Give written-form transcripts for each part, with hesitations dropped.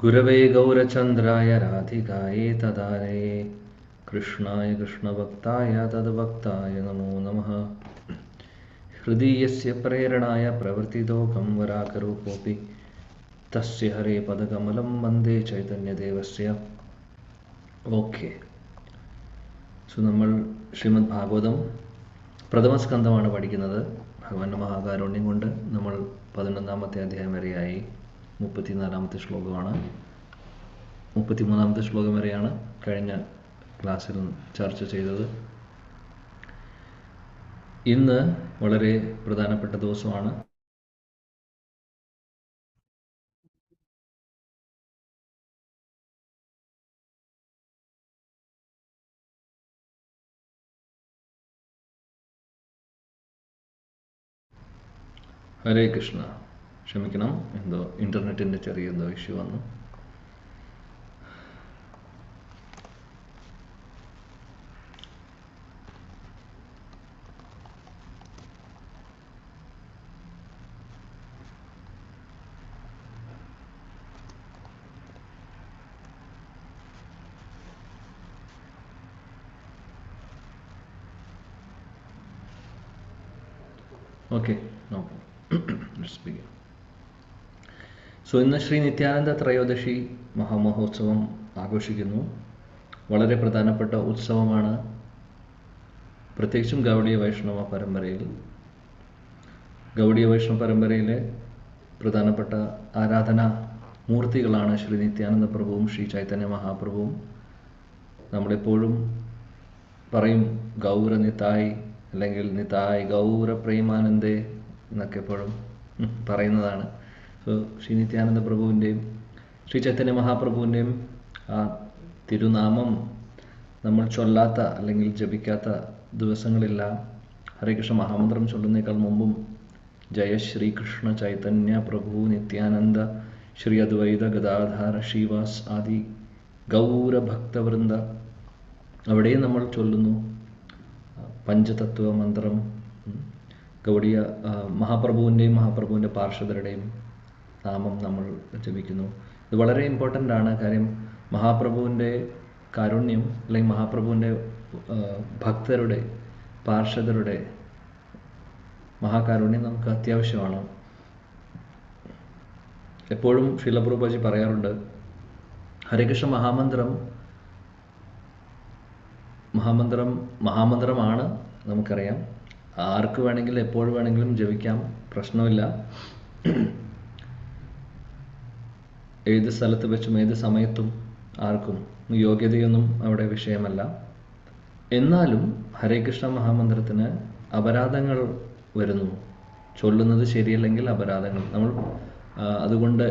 ഗുരവേ ഗൗരചന്ദ്രായ രാധികായേ തദാലയേ കൃഷ്ണായ കൃഷ്ണഭക്തായ തദ്ഭക്തായ നമോ നമഃ. ഹൃദീയസ്യ പ്രേരണായ പ്രവർത്തിതോകം വരാകരൂപോപി തസ്യ ഹരേ പദകമലം വന്ദേ ചൈതന്യദേവസ്യ. Okay, so നമ്മൾ ശ്രീമദ് ഭാഗവതം പ്രഥമസ്കന്ധമാണ് പഠിക്കുന്നത്. ഭഗവാന്റെ മഹാകാരുണ്യം കൊണ്ട് നമ്മൾ 11-ാമത്തെ അധ്യായം വരെയായി. 34-ാമത്തെ ശ്ലോകമാണ്. 33-ാമത്തെ ശ്ലോകം വരെയാണ് കഴിഞ്ഞ ക്ലാസ്സിൽ ചർച്ച ചെയ്തത്. ഇന്ന് വളരെ പ്രധാനപ്പെട്ട ദിവസമാണ്. ഹരേ കൃഷ്ണ. ക്ഷമിക്കണം, എന്തോ ഇന്റർനെറ്റിന്റെ ചെറിയ എന്തോ ഇഷ്യൂ വന്നു. Okay, no let's begin. So ഇന്ന് ശ്രീ നിത്യാനന്ദ ത്രയോദശി മഹാമഹോത്സവം ആഘോഷിക്കുന്നു. വളരെ പ്രധാനപ്പെട്ട ഉത്സവമാണ്, പ്രത്യേകിച്ചും ഗൗഡീയ വൈഷ്ണവ പരമ്പരയിൽ. ഗൗഡീയ വൈഷ്ണവ പരമ്പരയിലെ പ്രധാനപ്പെട്ട ആരാധനാ മൂർത്തികളാണ് ശ്രീ നിത്യാനന്ദ പ്രഭുവും ശ്രീ ചൈതന്യ മഹാപ്രഭുവും. നമ്മളെപ്പോഴും പറയും ഗൗര നിതായ്, അല്ലെങ്കിൽ നിതായ് ഗൗര പ്രേമാനന്ദേ എന്നൊക്കെ എപ്പോഴും പറയുന്നതാണ്. സോ ശ്രീ നിത്യാനന്ദ പ്രഭുവിൻ്റെയും ശ്രീ ചൈതന്യ മഹാപ്രഭുവിൻ്റെയും ആ തിരുനാമം നമ്മൾ ചൊല്ലാത്ത അല്ലെങ്കിൽ ജപിക്കാത്ത ദിവസങ്ങളില്ല. ഹരേകൃഷ്ണ മഹാമന്ത്രം ചൊല്ലുന്നേക്കാൾ മുമ്പും ജയ ശ്രീകൃഷ്ണ ചൈതന്യ പ്രഭു നിത്യാനന്ദ ശ്രീ അദ്വൈത ഗദാധാര ശ്രീവാസ് ആദി ഗൗരഭക്തവൃന്ദ, അവിടെയും നമ്മൾ ചൊല്ലുന്നു പഞ്ചതത്വ മന്ത്രം. ഗൗഡീയ മഹാപ്രഭുവിൻ്റെയും മഹാപ്രഭുവിൻ്റെ പാർഷദരുടെയും നാമം നമ്മൾ ജപിക്കുന്നു. ഇത് വളരെ ഇമ്പോർട്ടൻ്റ് ആണ്. കാര്യം മഹാപ്രഭുവിൻ്റെ കാരുണ്യം അല്ലെങ്കിൽ മഹാപ്രഭുവിൻ്റെ ഭക്തരുടെ പാർഷദരുടെ മഹാകാരുണ്യം നമുക്ക് അത്യാവശ്യമാണ്. എപ്പോഴും ശ്രീല പ്രഭുപാദി പറയാറുണ്ട്, ഹരേകൃഷ്ണ മഹാമന്ത്രമാണ്, നമുക്കറിയാം. ആർക്ക് വേണമെങ്കിലും എപ്പോൾ വേണമെങ്കിലും ജപിക്കാം, പ്രശ്നമില്ല. ഏത് സ്ഥലത്ത് വെച്ചും ഏത് സമയത്തും ആർക്കും യോഗ്യതയൊന്നും അവിടെ വിഷയമല്ല. എന്നാലും ഹരേകൃഷ്ണ മഹാമന്ത്രത്തിന് അപരാധങ്ങൾ വരുന്നു. ചൊല്ലുന്നത് ശരിയല്ലെങ്കിൽ അപരാധങ്ങൾ. നമ്മൾ അതുകൊണ്ട്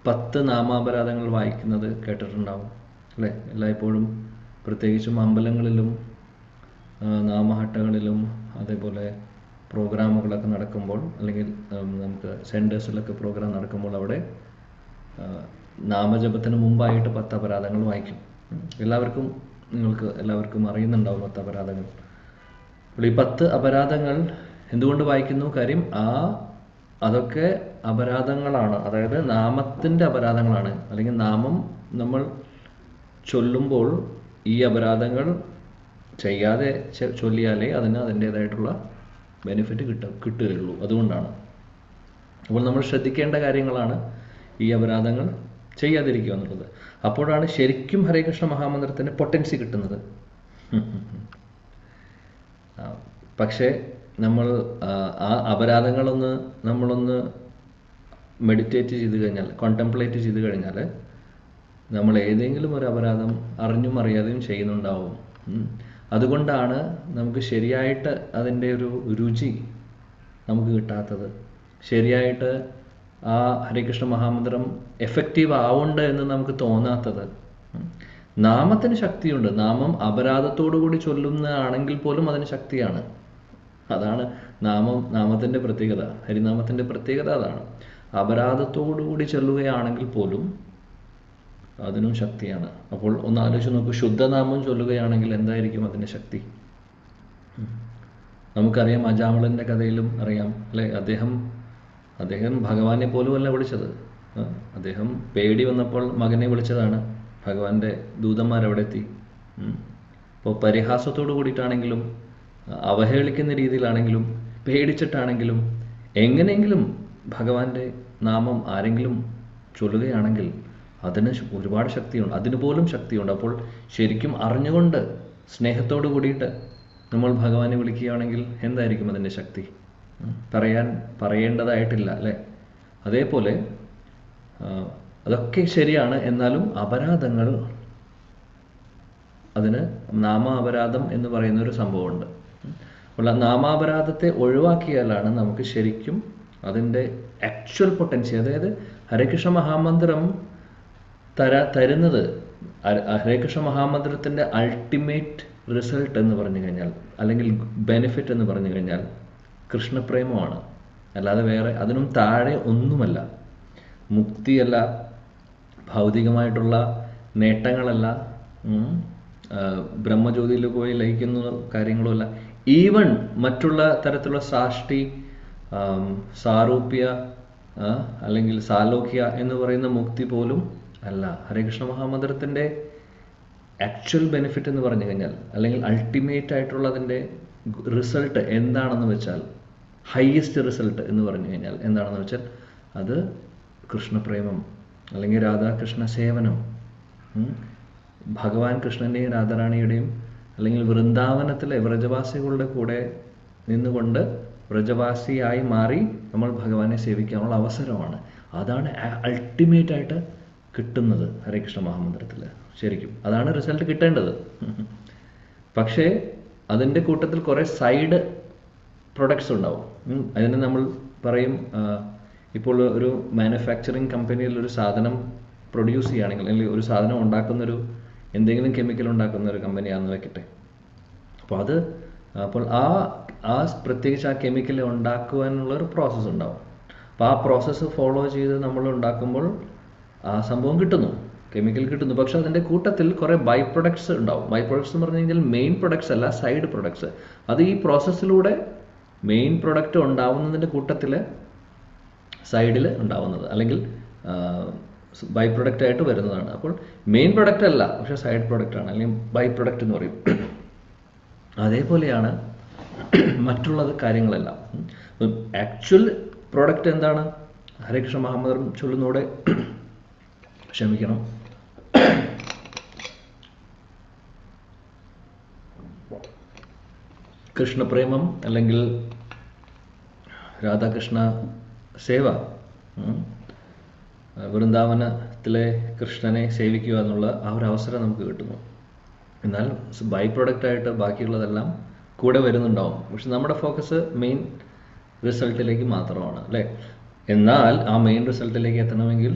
10 നാമാപരാധങ്ങൾ വായിക്കുന്നത് കേട്ടിട്ടുണ്ടാവും അല്ലേ? എല്ലായ്പ്പോഴും പ്രത്യേകിച്ചും അമ്പലങ്ങളിലും നാമഹട്ടങ്ങളിലും അതേപോലെ പ്രോഗ്രാമുകളൊക്കെ നടക്കുമ്പോൾ, അല്ലെങ്കിൽ നമുക്ക് സെൻറ്റേഴ്സിലൊക്കെ പ്രോഗ്രാം നടക്കുമ്പോൾ അവിടെ നാമജപത്തിന് മുമ്പായിട്ട് 10 അപരാധങ്ങൾ വായിക്കും. എല്ലാവർക്കും അറിയുന്നുണ്ടാവും 10 അപരാധങ്ങൾ. അപ്പോൾ ഈ 10 അപരാധങ്ങൾ എന്തുകൊണ്ട് വായിക്കുന്നു? കാര്യം അതൊക്കെ അപരാധങ്ങളാണ്, അതായത് നാമത്തിൻ്റെ അപരാധങ്ങളാണ്. അല്ലെങ്കിൽ നാമം നമ്മൾ ചൊല്ലുമ്പോൾ ഈ അപരാധങ്ങൾ ചെയ്യാതെ ചൊല്ലിയാലേ അതിന് അതിൻ്റേതായിട്ടുള്ള ബെനിഫിറ്റ് കിട്ടുകയുള്ളൂ. അതുകൊണ്ടാണ്. അപ്പോൾ നമ്മൾ ശ്രദ്ധിക്കേണ്ട കാര്യങ്ങളാണ് ഈ അപരാധങ്ങൾ ചെയ്യാതിരിക്കുക എന്നുള്ളത്. അപ്പോഴാണ് ശരിക്കും ഹരേകൃഷ്ണ മഹാമന്ത്രത്തിന് പൊട്ടൻസി കിട്ടുന്നത്. പക്ഷേ നമ്മൾ ആ അപരാധങ്ങളൊന്ന് നമ്മളൊന്ന് മെഡിറ്റേറ്റ് ചെയ്ത് കഴിഞ്ഞാൽ, കോൺടെംപ്ലേറ്റ് ചെയ്ത് കഴിഞ്ഞാൽ നമ്മൾ ഏതെങ്കിലും ഒരു അപരാധം അറിഞ്ഞും അറിയാതെയും ചെയ്യുന്നുണ്ടാവും. അതുകൊണ്ടാണ് നമുക്ക് ശരിയായിട്ട് അതിൻ്റെ ഒരു രുചി നമുക്ക് കിട്ടാത്തത്. ശരിയായിട്ട് ആ ഹരേകൃഷ്ണ മഹാമന്ത്രം എഫക്റ്റീവ് ആവുന്നുണ്ട് എന്ന് നമുക്ക് തോന്നാത്തത്. നാമത്തിന് ശക്തിയുണ്ട്. നാമം അപരാധത്തോടുകൂടി ചൊല്ലുന്നതാണെങ്കിൽ പോലും അതിന് ശക്തിയാണ്. അതാണ് നാമത്തിൻ്റെ പ്രത്യേകത. ഹരിനാമത്തിൻ്റെ പ്രത്യേകത അതാണ്. അപരാധത്തോടുകൂടി ചൊല്ലുകയാണെങ്കിൽ പോലും അതിനും ശക്തിയാണ്. അപ്പോൾ ഒന്ന് ആലോചിച്ച് നോക്കൂ, ശുദ്ധനാമം ചൊല്ലുകയാണെങ്കിൽ എന്തായിരിക്കും അതിൻ്റെ ശക്തി? നമുക്കറിയാം, അജാമിളൻ്റെ കഥയിലും അറിയാം അല്ലേ? അദ്ദേഹം ഭഗവാനെ പോലുമല്ല വിളിച്ചത്. അദ്ദേഹം പേടി വന്നപ്പോൾ മകനെ വിളിച്ചതാണ്. ഭഗവാന്റെ ദൂതന്മാരവിടെ എത്തി. അപ്പോൾ പരിഹാസത്തോടു കൂടിയിട്ടാണെങ്കിലും അവഹേളിക്കുന്ന രീതിയിലാണെങ്കിലും പേടിച്ചിട്ടാണെങ്കിലും എങ്ങനെയെങ്കിലും ഭഗവാന്റെ നാമം ആരെങ്കിലും ചൊല്ലുകയാണെങ്കിൽ അതിന് ഒരുപാട് ശക്തിയുണ്ട്, അതിന് പോലും ശക്തിയുണ്ട്. അപ്പോൾ ശരിക്കും അറിഞ്ഞുകൊണ്ട് സ്നേഹത്തോടു കൂടിയിട്ട് നമ്മൾ ഭഗവാനെ വിളിക്കുകയാണെങ്കിൽ എന്തായിരിക്കും അതിൻ്റെ ശക്തി? പറയേണ്ടതായിട്ടില്ല അല്ലേ? അതേപോലെ അതൊക്കെ ശരിയാണ്. എന്നാലും അപരാധങ്ങൾ, അതിന് നാമാപരാധം എന്ന് പറയുന്ന ഒരു സംഭവമുണ്ട്. അപ്പോൾ നാമാപരാധത്തെ ഒഴിവാക്കിയാലാണ് നമുക്ക് ശരിക്കും അതിൻ്റെ ആക്ച്വൽ പൊട്ടൻഷ്യൽ, അതായത് ഹരേകൃഷ്ണ മഹാമന്ത്രം തരുന്നത്, ഹരേകൃഷ്ണ മഹാമന്ത്രത്തിൻ്റെ അൾട്ടിമേറ്റ് റിസൾട്ട് എന്ന് പറഞ്ഞു കഴിഞ്ഞാൽ, അല്ലെങ്കിൽ ബെനിഫിറ്റ് എന്ന് പറഞ്ഞു കഴിഞ്ഞാൽ കൃഷ്ണപ്രേമമാണ്. അല്ലാതെ വേറെ അതിനും താഴെ ഒന്നുമല്ല. മുക്തിയല്ല, ഭൗതികമായിട്ടുള്ള നേട്ടങ്ങളല്ല, ബ്രഹ്മജ്യോതിയിൽ പോയി ലയിക്കുന്ന കാര്യങ്ങളുമല്ല, ഈവൻ മറ്റുള്ള തരത്തിലുള്ള സാഷ്ടി, സാരൂപ്യ അല്ലെങ്കിൽ സാലോക്യ എന്ന് പറയുന്ന മുക്തി പോലും അല്ല. ഹരേകൃഷ്ണ മഹാമന്ത്രത്തിൻ്റെ ആക്ച്വൽ ബെനിഫിറ്റ് എന്ന് പറഞ്ഞു കഴിഞ്ഞാൽ, അല്ലെങ്കിൽ അൾട്ടിമേറ്റ് ആയിട്ടുള്ള അതിൻ്റെ റിസൾട്ട് എന്താണെന്ന് വെച്ചാൽ, ഹയസ്റ്റ് റിസൾട്ട് എന്ന് പറഞ്ഞു കഴിഞ്ഞാൽ എന്താണെന്ന് വെച്ചാൽ അത് കൃഷ്ണപ്രേമം അല്ലെങ്കിൽ രാധാകൃഷ്ണ സേവനം. ഭഗവാൻ കൃഷ്ണൻ്റെയും രാധാറാണിയുടെയും അല്ലെങ്കിൽ വൃന്ദാവനത്തിലെ വ്രജവാസികളുടെ കൂടെ നിന്നുകൊണ്ട് വ്രജവാസിയായി മാറി നമ്മൾ ഭഗവാനെ സേവിക്കാനുള്ള അവസരമാണ്. അതാണ് അൾട്ടിമേറ്റ് ആയിട്ട് കിട്ടുന്നത് ഹരേകൃഷ്ണ മഹാമന്ത്രത്തിൽ. ശരിക്കും അതാണ് റിസൾട്ട് കിട്ടേണ്ടത്. പക്ഷേ അതിൻ്റെ കൂട്ടത്തിൽ കുറേ സൈഡ് പ്രൊഡക്ട്സ് ഉണ്ടാവും. അതിന് നമ്മൾ പറയും, ഇപ്പോൾ ഒരു മാനുഫാക്ചറിങ് കമ്പനിയിൽ ഒരു സാധനം പ്രൊഡ്യൂസ് ചെയ്യുകയാണെങ്കിൽ, അല്ലെങ്കിൽ ഒരു സാധനം ഉണ്ടാക്കുന്നൊരു എന്തെങ്കിലും കെമിക്കൽ ഉണ്ടാക്കുന്ന ഒരു കമ്പനിയാണെന്ന് വെക്കട്ടെ. അപ്പോൾ ആ പ്രത്യേകിച്ച് ആ കെമിക്കൽ ഉണ്ടാക്കുവാനുള്ളൊരു പ്രോസസ്സ് ഉണ്ടാവും. അപ്പോൾ ആ പ്രോസസ്സ് ഫോളോ ചെയ്ത് നമ്മൾ ഉണ്ടാക്കുമ്പോൾ ആ സംഭവം കിട്ടുന്നു, കെമിക്കൽ കിട്ടുന്നു. പക്ഷെ അതിൻ്റെ കൂട്ടത്തിൽ കുറേ ബൈ പ്രൊഡക്ട്സ് ഉണ്ടാവും. ബൈ പ്രൊഡക്ട്സ് എന്ന് പറഞ്ഞു കഴിഞ്ഞാൽ മെയിൻ പ്രൊഡക്ട്സ് അല്ല, സൈഡ് പ്രൊഡക്ട്സ്. അത് ഈ പ്രോസസ്സിലൂടെ മെയിൻ പ്രൊഡക്റ്റ് ഉണ്ടാവുന്നതിൻ്റെ കൂട്ടത്തിൽ സൈഡിൽ ഉണ്ടാവുന്നത്, അല്ലെങ്കിൽ ബൈ പ്രൊഡക്റ്റ് ആയിട്ട് വരുന്നതാണ്. അപ്പോൾ മെയിൻ പ്രൊഡക്റ്റ് അല്ല, പക്ഷെ സൈഡ് പ്രൊഡക്റ്റാണ്, അല്ലെങ്കിൽ ബൈ പ്രൊഡക്റ്റ് എന്ന് പറയും. അതേപോലെയാണ് മറ്റുള്ളത് കാര്യങ്ങളെല്ലാം. ആക്ച്വൽ പ്രോഡക്റ്റ് എന്താണ്? ഹരേകൃഷ്ണ മഹാമന്ത്രം ചൊല്ലുന്നതോടെ, ക്ഷമിക്കണം, കൃഷ്ണപ്രേമം അല്ലെങ്കിൽ രാധാകൃഷ്ണ സേവ, വൃന്ദാവനത്തിലെ കൃഷ്ണനെ സേവിക്കുക എന്നുള്ള ആ ഒരു അവസരം നമുക്ക് കിട്ടുന്നു. എന്നാൽ ബൈ പ്രൊഡക്റ്റായിട്ട് ബാക്കിയുള്ളതെല്ലാം കൂടെ വരുന്നുണ്ടാവും. പക്ഷെ നമ്മുടെ ഫോക്കസ് മെയിൻ റിസൾട്ടിലേക്ക് മാത്രമാണ് അല്ലേ? എന്നാൽ ആ മെയിൻ റിസൾട്ടിലേക്ക് എത്തണമെങ്കിൽ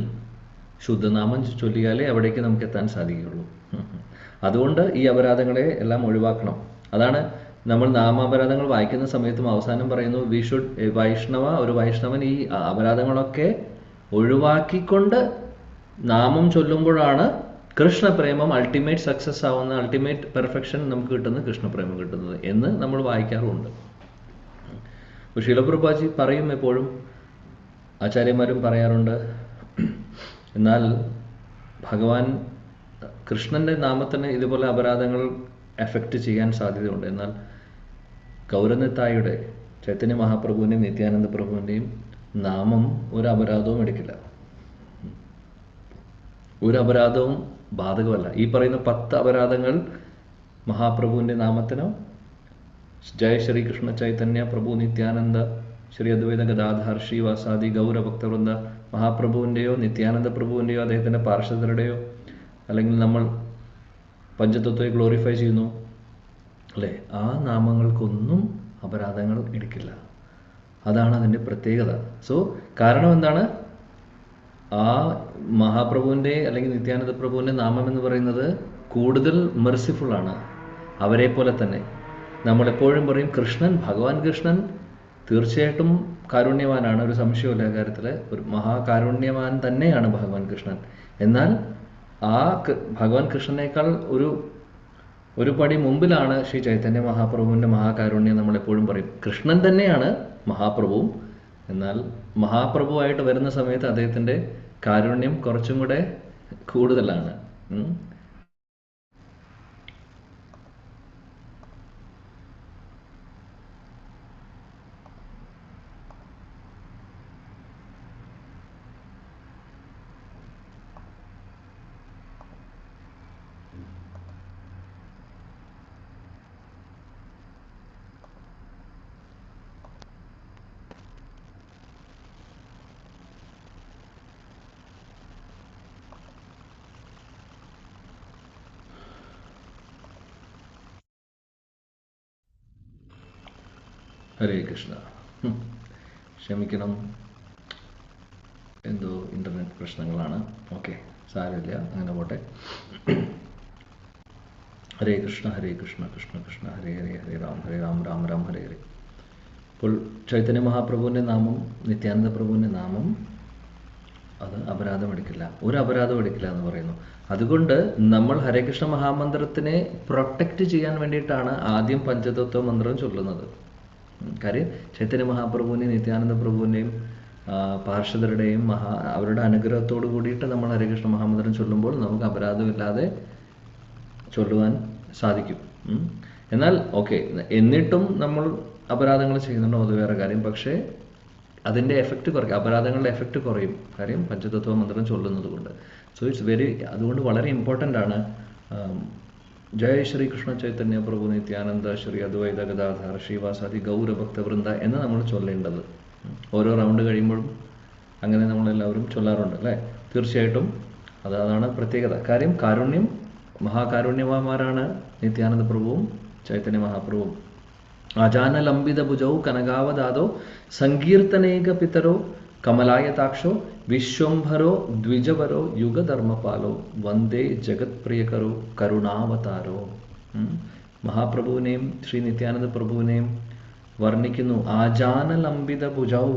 ശുദ്ധനാമം ചൊല്ലിയാലേ അവിടേക്ക് നമുക്ക് എത്താൻ സാധിക്കുകയുള്ളൂ. അതുകൊണ്ട് ഈ അപരാധങ്ങളെ എല്ലാം ഒഴിവാക്കണം. അതാണ് നമ്മൾ നാമാപരാധങ്ങൾ വായിക്കുന്ന സമയത്തും അവസാനം പറയുന്നു, വി ഷുഡ് ഒരു വൈഷ്ണവൻ ഈ അപരാധങ്ങളൊക്കെ ഒഴിവാക്കിക്കൊണ്ട് നാമം ചൊല്ലുമ്പോഴാണ് കൃഷ്ണപ്രേമം അൾട്ടിമേറ്റ് സക്സസ് ആവുന്ന, അൾട്ടിമേറ്റ് പെർഫെക്ഷൻ നമുക്ക് കിട്ടുന്നത്, കൃഷ്ണപ്രേമം കിട്ടുന്നത് എന്ന് നമ്മൾ വായിക്കാറുമുണ്ട്. ശീലപ്രഭുപാദി പറയും, എപ്പോഴും ആചാര്യന്മാരും പറയാറുണ്ട്, എന്നാൽ ഭഗവാൻ കൃഷ്ണന്റെ നാമത്തിന് ഇതുപോലെ അപരാധങ്ങൾ എഫക്റ്റ് ചെയ്യാൻ സാധ്യതയുണ്ട്. എന്നാൽ ഗൗരനിത്തായുടെ, ചൈതന്യ മഹാപ്രഭുവിൻ്റെയും നിത്യാനന്ദ പ്രഭുവിൻ്റെയും നാമം ഒരു അപരാധവും എടുക്കില്ല, ഒരു അപരാധവും ബാധകമല്ല. ഈ പറയുന്ന 10 അപരാധങ്ങൾ മഹാപ്രഭുവിൻ്റെ നാമത്തിനോ, ജയ ശ്രീ കൃഷ്ണ ചൈതന്യ പ്രഭു നിത്യാനന്ദ ശ്രീ അദ്വൈത ഗദാധാർ ശ്രീവാസാദി ഗൗരഭക്തവൃന്ദ മഹാപ്രഭുവിൻ്റെയോ നിത്യാനന്ദ പ്രഭുവിൻ്റെയോ അദ്ദേഹത്തിൻ്റെ പാർഷദരുടെയോ, അല്ലെങ്കിൽ നമ്മൾ പഞ്ചതത്വത്തെ ഗ്ലോറിഫൈ ചെയ്യുന്നു അല്ലേ, ആ നാമങ്ങൾക്കൊന്നും അപരാധങ്ങൾ എടുക്കില്ല. അതാണ് അതിൻ്റെ പ്രത്യേകത. സോ കാരണം എന്താണ്? ആ മഹാപ്രഭുവിൻ്റെ അല്ലെങ്കിൽ നിത്യാനന്ദ പ്രഭുവിൻ്റെ നാമം എന്ന് പറയുന്നത് കൂടുതൽ മെർസിഫുൾ ആണ്. അവരെ പോലെ തന്നെ നമ്മളെപ്പോഴും പറയും, കൃഷ്ണൻ, ഭഗവാൻ കൃഷ്ണൻ തീർച്ചയായിട്ടും കാരുണ്യവാനാണ്, ഒരു സംശയമില്ല കാര്യത്തിൽ. ഒരു മഹാകാരുണ്യവാൻ തന്നെയാണ് ഭഗവാൻ കൃഷ്ണൻ. എന്നാൽ ആ ഭഗവാൻ കൃഷ്ണനേക്കാൾ ഒരു പടി മുമ്പിലാണ് ശ്രീ ചൈതന്യ മഹാപ്രഭുവിൻ്റെ മഹാകാരുണ്യം. നമ്മളെപ്പോഴും പറയും കൃഷ്ണൻ തന്നെയാണ് മഹാപ്രഭുവും. എന്നാൽ മഹാപ്രഭുവായിട്ട് വരുന്ന സമയത്ത് അദ്ദേഹത്തിൻ്റെ കാരുണ്യം കുറച്ചും കൂടെ കൂടുതലാണ്. ഹരേ കൃഷ്ണ. ക്ഷമിക്കണം, എന്തോ ഇന്റർനെറ്റ് പ്രശ്നങ്ങളാണ്. ഓക്കെ, സാരമില്ല, അങ്ങനെ പോട്ടെ. ഹരേ കൃഷ്ണ ഹരേ കൃഷ്ണ കൃഷ്ണ കൃഷ്ണ ഹരേ ഹരേ ഹരേ രാം ഹരേ രാം രാം രാം ഹരേ ഹരേ. ഇപ്പോൾ ചൈതന്യ മഹാപ്രഭുവിൻ്റെ നാമം, നിത്യാനന്ദ പ്രഭുവിൻ്റെ നാമം, അത് അപരാധം എടുക്കില്ല, ഒരു അപരാധം എടുക്കില്ല എന്ന് പറയുന്നു. അതുകൊണ്ട് നമ്മൾ ഹരേ കൃഷ്ണ മഹാമന്ത്രത്തിനെ പ്രൊട്ടക്റ്റ് ചെയ്യാൻ വേണ്ടിയിട്ടാണ് ആദ്യം പഞ്ചതത്വ മന്ത്രം ചൊല്ലുന്നത്. കാര്യം ചൈതന്യ മഹാപ്രഭുവിനെയും നിത്യാനന്ദ പ്രഭുവിൻ്റെയും പാർഷദരുടെയും അവരുടെ അനുഗ്രഹത്തോട് കൂടിയിട്ട് നമ്മൾ ഹരേകൃഷ്ണ മഹാമന്ത്രം ചൊല്ലുമ്പോൾ നമുക്ക് അപരാധമില്ലാതെ ചൊല്ലുവാൻ സാധിക്കും. എന്നാൽ ഓക്കെ, എന്നിട്ടും നമ്മൾ അപരാധങ്ങൾ ചെയ്യുന്നുണ്ടോ അത് വേറെ കാര്യം. പക്ഷേ അതിൻ്റെ എഫക്റ്റ് കുറയ്ക്കും, അപരാധങ്ങളുടെ എഫക്റ്റ് കുറയും, കാര്യം പഞ്ചതത്വ മന്ത്രം ചൊല്ലുന്നത് കൊണ്ട്. സോ ഇറ്റ്സ് വെരി, അതുകൊണ്ട് വളരെ ഇമ്പോർട്ടൻ്റ് ആണ്. ജയ ശ്രീ കൃഷ്ണ ചൈതന്യ പ്രഭു നിത്യാനന്ദ ശ്രീ അദ്വൈത ഗദാധര ശ്രീവാസാദി ഗൗരഭക്തവൃന്ദ എന്ന് നമ്മൾ ചൊല്ലേണ്ടത്. ഓരോ റൗണ്ട് കഴിയുമ്പോഴും അങ്ങനെ നമ്മളെല്ലാവരും ചൊല്ലാറുണ്ട് അല്ലേ? തീർച്ചയായിട്ടും അതാണ് പ്രത്യേകത. കാര്യം കാരുണ്യം, മഹാകാരുണ്യവാന്മാരാണ് നിത്യാനന്ദ പ്രഭുവും ചൈതന്യ മഹാപ്രഭുവും. അജാനലംബിത ഭുജൗ കനകാവദാദോ സങ്കീർത്തനേക പിതരോ കമലായതാക്ഷോ വിശ്വംഭരോ ദ്വിജവരോ യുഗധർമ്മപാലോ വന്ദേ ജഗത് പ്രിയകരോ കരുണാവതാരോ. മഹാപ്രഭുവിനെയും ശ്രീ നിത്യാനന്ദ പ്രഭുവിനെയും വർണ്ണിക്കുന്നു. ആജാനലംബിത ഭുജൗ,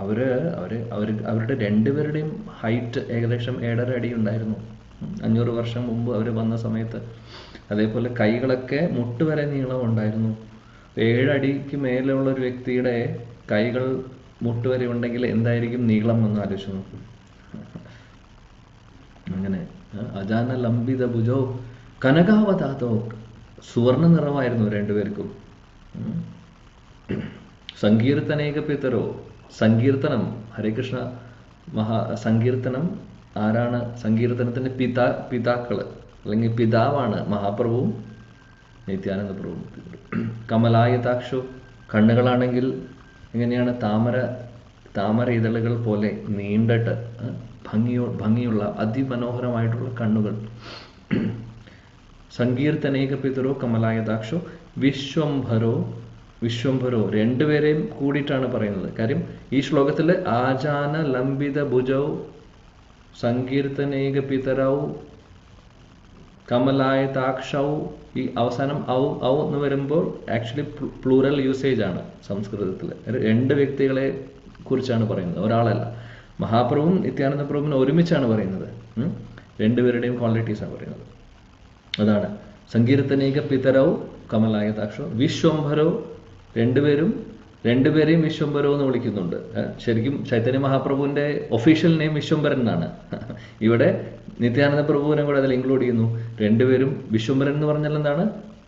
അവരുടെ രണ്ടുപേരുടെയും ഹൈറ്റ് ഏകദേശം 7.5 അടി ഉണ്ടായിരുന്നു 500 വർഷം മുമ്പ് അവർ വന്ന സമയത്ത്. അതേപോലെ കൈകളൊക്കെ മുട്ടുവരെ നീളം ഉണ്ടായിരുന്നു. 7 അടിക്ക് മേലുള്ള ഒരു വ്യക്തിയുടെ കൈകൾ മുട്ടുവരെ ഉണ്ടെങ്കിൽ എന്തായിരിക്കും നീളം എന്ന് ആലോചിച്ചു നോക്കും. അങ്ങനെ അജാനലംബിത ഭുജോ കനകാവതാതോ, സുവർണ നിറമായിരുന്നു രണ്ടുപേർക്കും. സങ്കീർത്തനേക പിതരോ, സങ്കീർത്തനം, ഹരേകൃഷ്ണ സങ്കീർത്തനം ആരാണ്? സങ്കീർത്തനത്തിന്റെ പിതാക്കള് അല്ലെങ്കിൽ പിതാവാണ് മഹാപ്രഭുവും നിത്യാനന്ദ പ്രഭുവും. കമലായതാക്ഷോ, കണ്ണുകളാണെങ്കിൽ എങ്ങനെയാണ്? താമര ഇതളുകൾ പോലെ നീണ്ടിട്ട് ഭംഗിയുള്ള അതിമനോഹരമായിട്ടുള്ള കണ്ണുകൾ. സങ്കീർത്തനേക പിതരോ കമലായതാക്ഷോ വിശ്വംഭരോ, രണ്ടുപേരെയും കൂടിയിട്ടാണ് പറയുന്നത്. കാര്യം ഈ ശ്ലോകത്തിൽ ആജാന ലംബിത ഭുജൗ സങ്കീർത്തനേക പിതരൗ കമലായതാക്ഷൗ, ഈ അവസാനം ഔ എന്ന് വരുമ്പോൾ ആക്ച്വലി പ്ലൂറൽ യൂസേജ് ആണ് സംസ്കൃതത്തിൽ. 2 വ്യക്തികളെ കുറിച്ചാണ് പറയുന്നത്, ഒരാളല്ല. മഹാപ്രഭുവും നിത്യാനന്ദ പ്രഭുവിനെ ഒരുമിച്ചാണ് പറയുന്നത്. രണ്ടുപേരുടെയും ക്വാളിറ്റീസാണ് പറയുന്നത്. അതാണ് സങ്കീർത്തനേക പിതരൗ കമലായതാക്ഷോ വിശ്വംഭരോ, രണ്ടുപേരെയും വിശ്വംഭരോ എന്ന് വിളിക്കുന്നുണ്ട്. ശരിക്കും ചൈതന്യ മഹാപ്രഭുവിന്റെ ഒഫീഷ്യൽ നെയിം വിശ്വംഭരൻ എന്നാണ്. ഇവിടെ നിത്യാനന്ദ പ്രഭുവിനെ കൂടെ അതിൽ ഇൻക്ലൂഡ് ചെയ്യുന്നു. രണ്ടുപേരും വിശ്വംഭരൻ എന്ന് പറഞ്ഞാൽ എന്താണ്?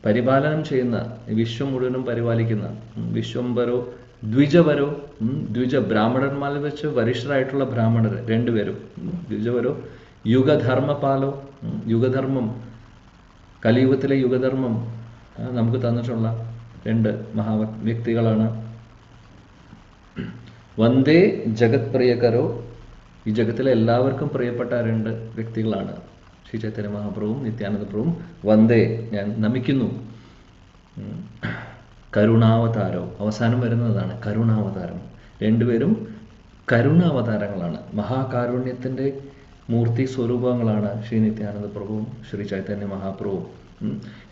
പരിപാലനം ചെയ്യുന്ന, വിശ്വം മുഴുവനും പരിപാലിക്കുന്ന. വിശ്വംഭരോ ദ്വിജവരോ, ബ്രാഹ്മണന്മാരിൽ വെച്ച് വരിഷ്ഠരായിട്ടുള്ള ബ്രാഹ്മണർ രണ്ടുപേരും. ദ്വിജവരോ യുഗധർമ്മപാലോ, യുഗധർമ്മം, കലിയുഗത്തിലെ യുഗധർമ്മം നമുക്ക് തന്നിട്ടുള്ള 2 വ്യക്തികളാണ്. വന്ദേ ജഗത് പ്രിയകരോ, ഈ ജഗത്തിലെ എല്ലാവർക്കും പ്രിയപ്പെട്ട 2 വ്യക്തികളാണ് ശ്രീ ചൈതന്യ മഹാപ്രഭുവും നിത്യാനന്ദ പ്രഭുവും. വന്ദേ, ഞാൻ നമിക്കുന്നു. കരുണാവതാരോ, അവസാനം വരുന്നതാണ് കരുണാവതാരം. രണ്ടുപേരും കരുണാവതാരങ്ങളാണ്, മഹാകാരുണ്യത്തിന്റെ മൂർത്തി സ്വരൂപങ്ങളാണ് ശ്രീ നിത്യാനന്ദ പ്രഭുവും ശ്രീ ചൈതന്യ മഹാപ്രഭുവും.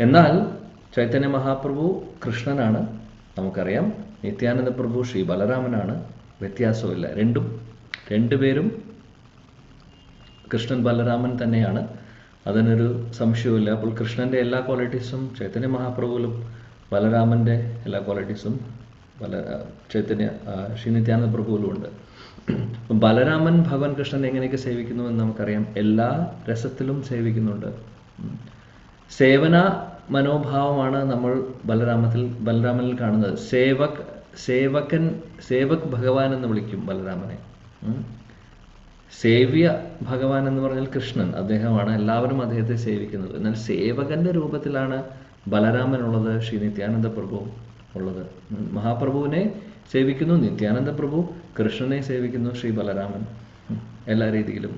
എന്നാൽ ചൈതന്യ മഹാപ്രഭു കൃഷ്ണനാണ്, നമുക്കറിയാം. നിത്യാനന്ദ പ്രഭു ശ്രീ ബലരാമനാണ്. വ്യത്യാസമില്ല, രണ്ടുപേരും കൃഷ്ണൻ ബലരാമൻ തന്നെയാണ്, അതിനൊരു സംശയവുമില്ല. അപ്പോൾ കൃഷ്ണന്റെ എല്ലാ ക്വാളിറ്റീസും ചൈതന്യ മഹാപ്രഭുവിലും, ബലരാമന്റെ എല്ലാ ക്വാളിറ്റീസും ശ്രീ നിത്യാനന്ദ പ്രഭുവിലും ഉണ്ട്. ബലരാമൻ ഭഗവാൻ കൃഷ്ണൻ എങ്ങനെയൊക്കെ സേവിക്കുന്നു എന്ന് നമുക്കറിയാം. എല്ലാ രസത്തിലും സേവിക്കുന്നുണ്ട്. സേവന മനോഭാവമാണ് നമ്മൾ ബലരാമനിൽ കാണുന്നത്. സേവക് ഭഗവാൻ എന്ന് വിളിക്കും ബലരാമനെ. സേവ്യ ഭഗവാൻ എന്ന് പറഞ്ഞാൽ കൃഷ്ണൻ, അദ്ദേഹമാണ്. എല്ലാവരും അദ്ദേഹത്തെ സേവിക്കുന്നത്. എന്നാൽ സേവകന്റെ രൂപത്തിലാണ് ബലരാമനുള്ളത്, ശ്രീ നിത്യാനന്ദ പ്രഭു ഉള്ളത്. മഹാപ്രഭുവിനെ സേവിക്കുന്നു നിത്യാനന്ദ പ്രഭു, കൃഷ്ണനെ സേവിക്കുന്നു ശ്രീ ബലരാമൻ. എല്ലാ രീതിയിലും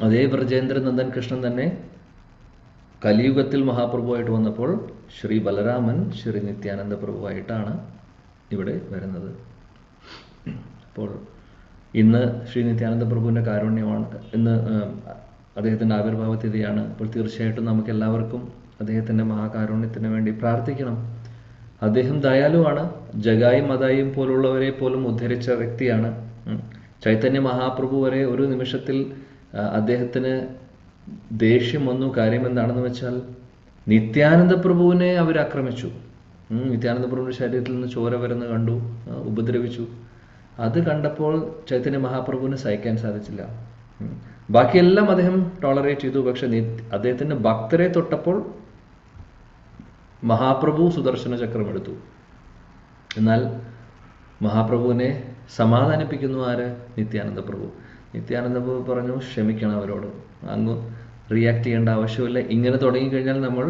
അതേ വ്രജേന്ദ്രനന്ദൻ കൃഷ്ണൻ തന്നെ കലിയുഗത്തിൽ മഹാപ്രഭുവായിട്ട് വന്നപ്പോൾ ശ്രീ ബലരാമൻ ശ്രീ നിത്യാനന്ദ പ്രഭുവായിട്ടാണ് ഇവിടെ വരുന്നത്. അപ്പോൾ ഇന്ന് ശ്രീ നിത്യാനന്ദ പ്രഭുവിൻ്റെ കാരുണ്യമാണ്, ഇന്ന് അദ്ദേഹത്തിൻ്റെ ആവിർഭാവ തിഥിയാണ്. അപ്പോൾ തീർച്ചയായിട്ടും നമുക്ക് എല്ലാവർക്കും അദ്ദേഹത്തിൻ്റെ മഹാകാരുണ്യത്തിന് വേണ്ടി പ്രാർത്ഥിക്കണം. അദ്ദേഹം ദയാലുവാണ്. ജഗായും മതായും പോലുള്ളവരെ പോലും ഉദ്ധരിച്ച വ്യക്തിയാണ്. ചൈതന്യ മഹാപ്രഭു വരെ ഒരു നിമിഷത്തിൽ അദ്ദേഹത്തിന് ദേഷ്യം വന്നു. കാര്യം എന്താണെന്ന് വെച്ചാൽ നിത്യാനന്ദ പ്രഭുവിനെ അവർ ആക്രമിച്ചു. നിത്യാനന്ദ പ്രഭുവിൻ്റെ ശരീരത്തിൽ നിന്ന് ചോര വരുന്ന കണ്ടു, ഉപദ്രവിച്ചു. അത് കണ്ടപ്പോൾ ചൈതന്യ മഹാപ്രഭുവിന് സഹിക്കാൻ സാധിച്ചില്ല. ബാക്കിയെല്ലാം അദ്ദേഹം ടോളറേറ്റ് ചെയ്തു. പക്ഷെ അദ്ദേഹത്തിൻ്റെ ഭക്തരെ തൊട്ടപ്പോൾ മഹാപ്രഭു സുദർശന ചക്രം എടുത്തു. എന്നാൽ മഹാപ്രഭുവിനെ സമാധാനിപ്പിക്കുന്നു ആര്? നിത്യാനന്ദ പ്രഭു. നിത്യാനന്ദ പ്രഭു പറഞ്ഞു, ക്ഷമിക്കണം അവരോട്, അങ്ങ് റിയാക്ട് ചെയ്യേണ്ട ആവശ്യമില്ല. ഇങ്ങനെ തുടങ്ങിക്കഴിഞ്ഞാൽ നമ്മൾ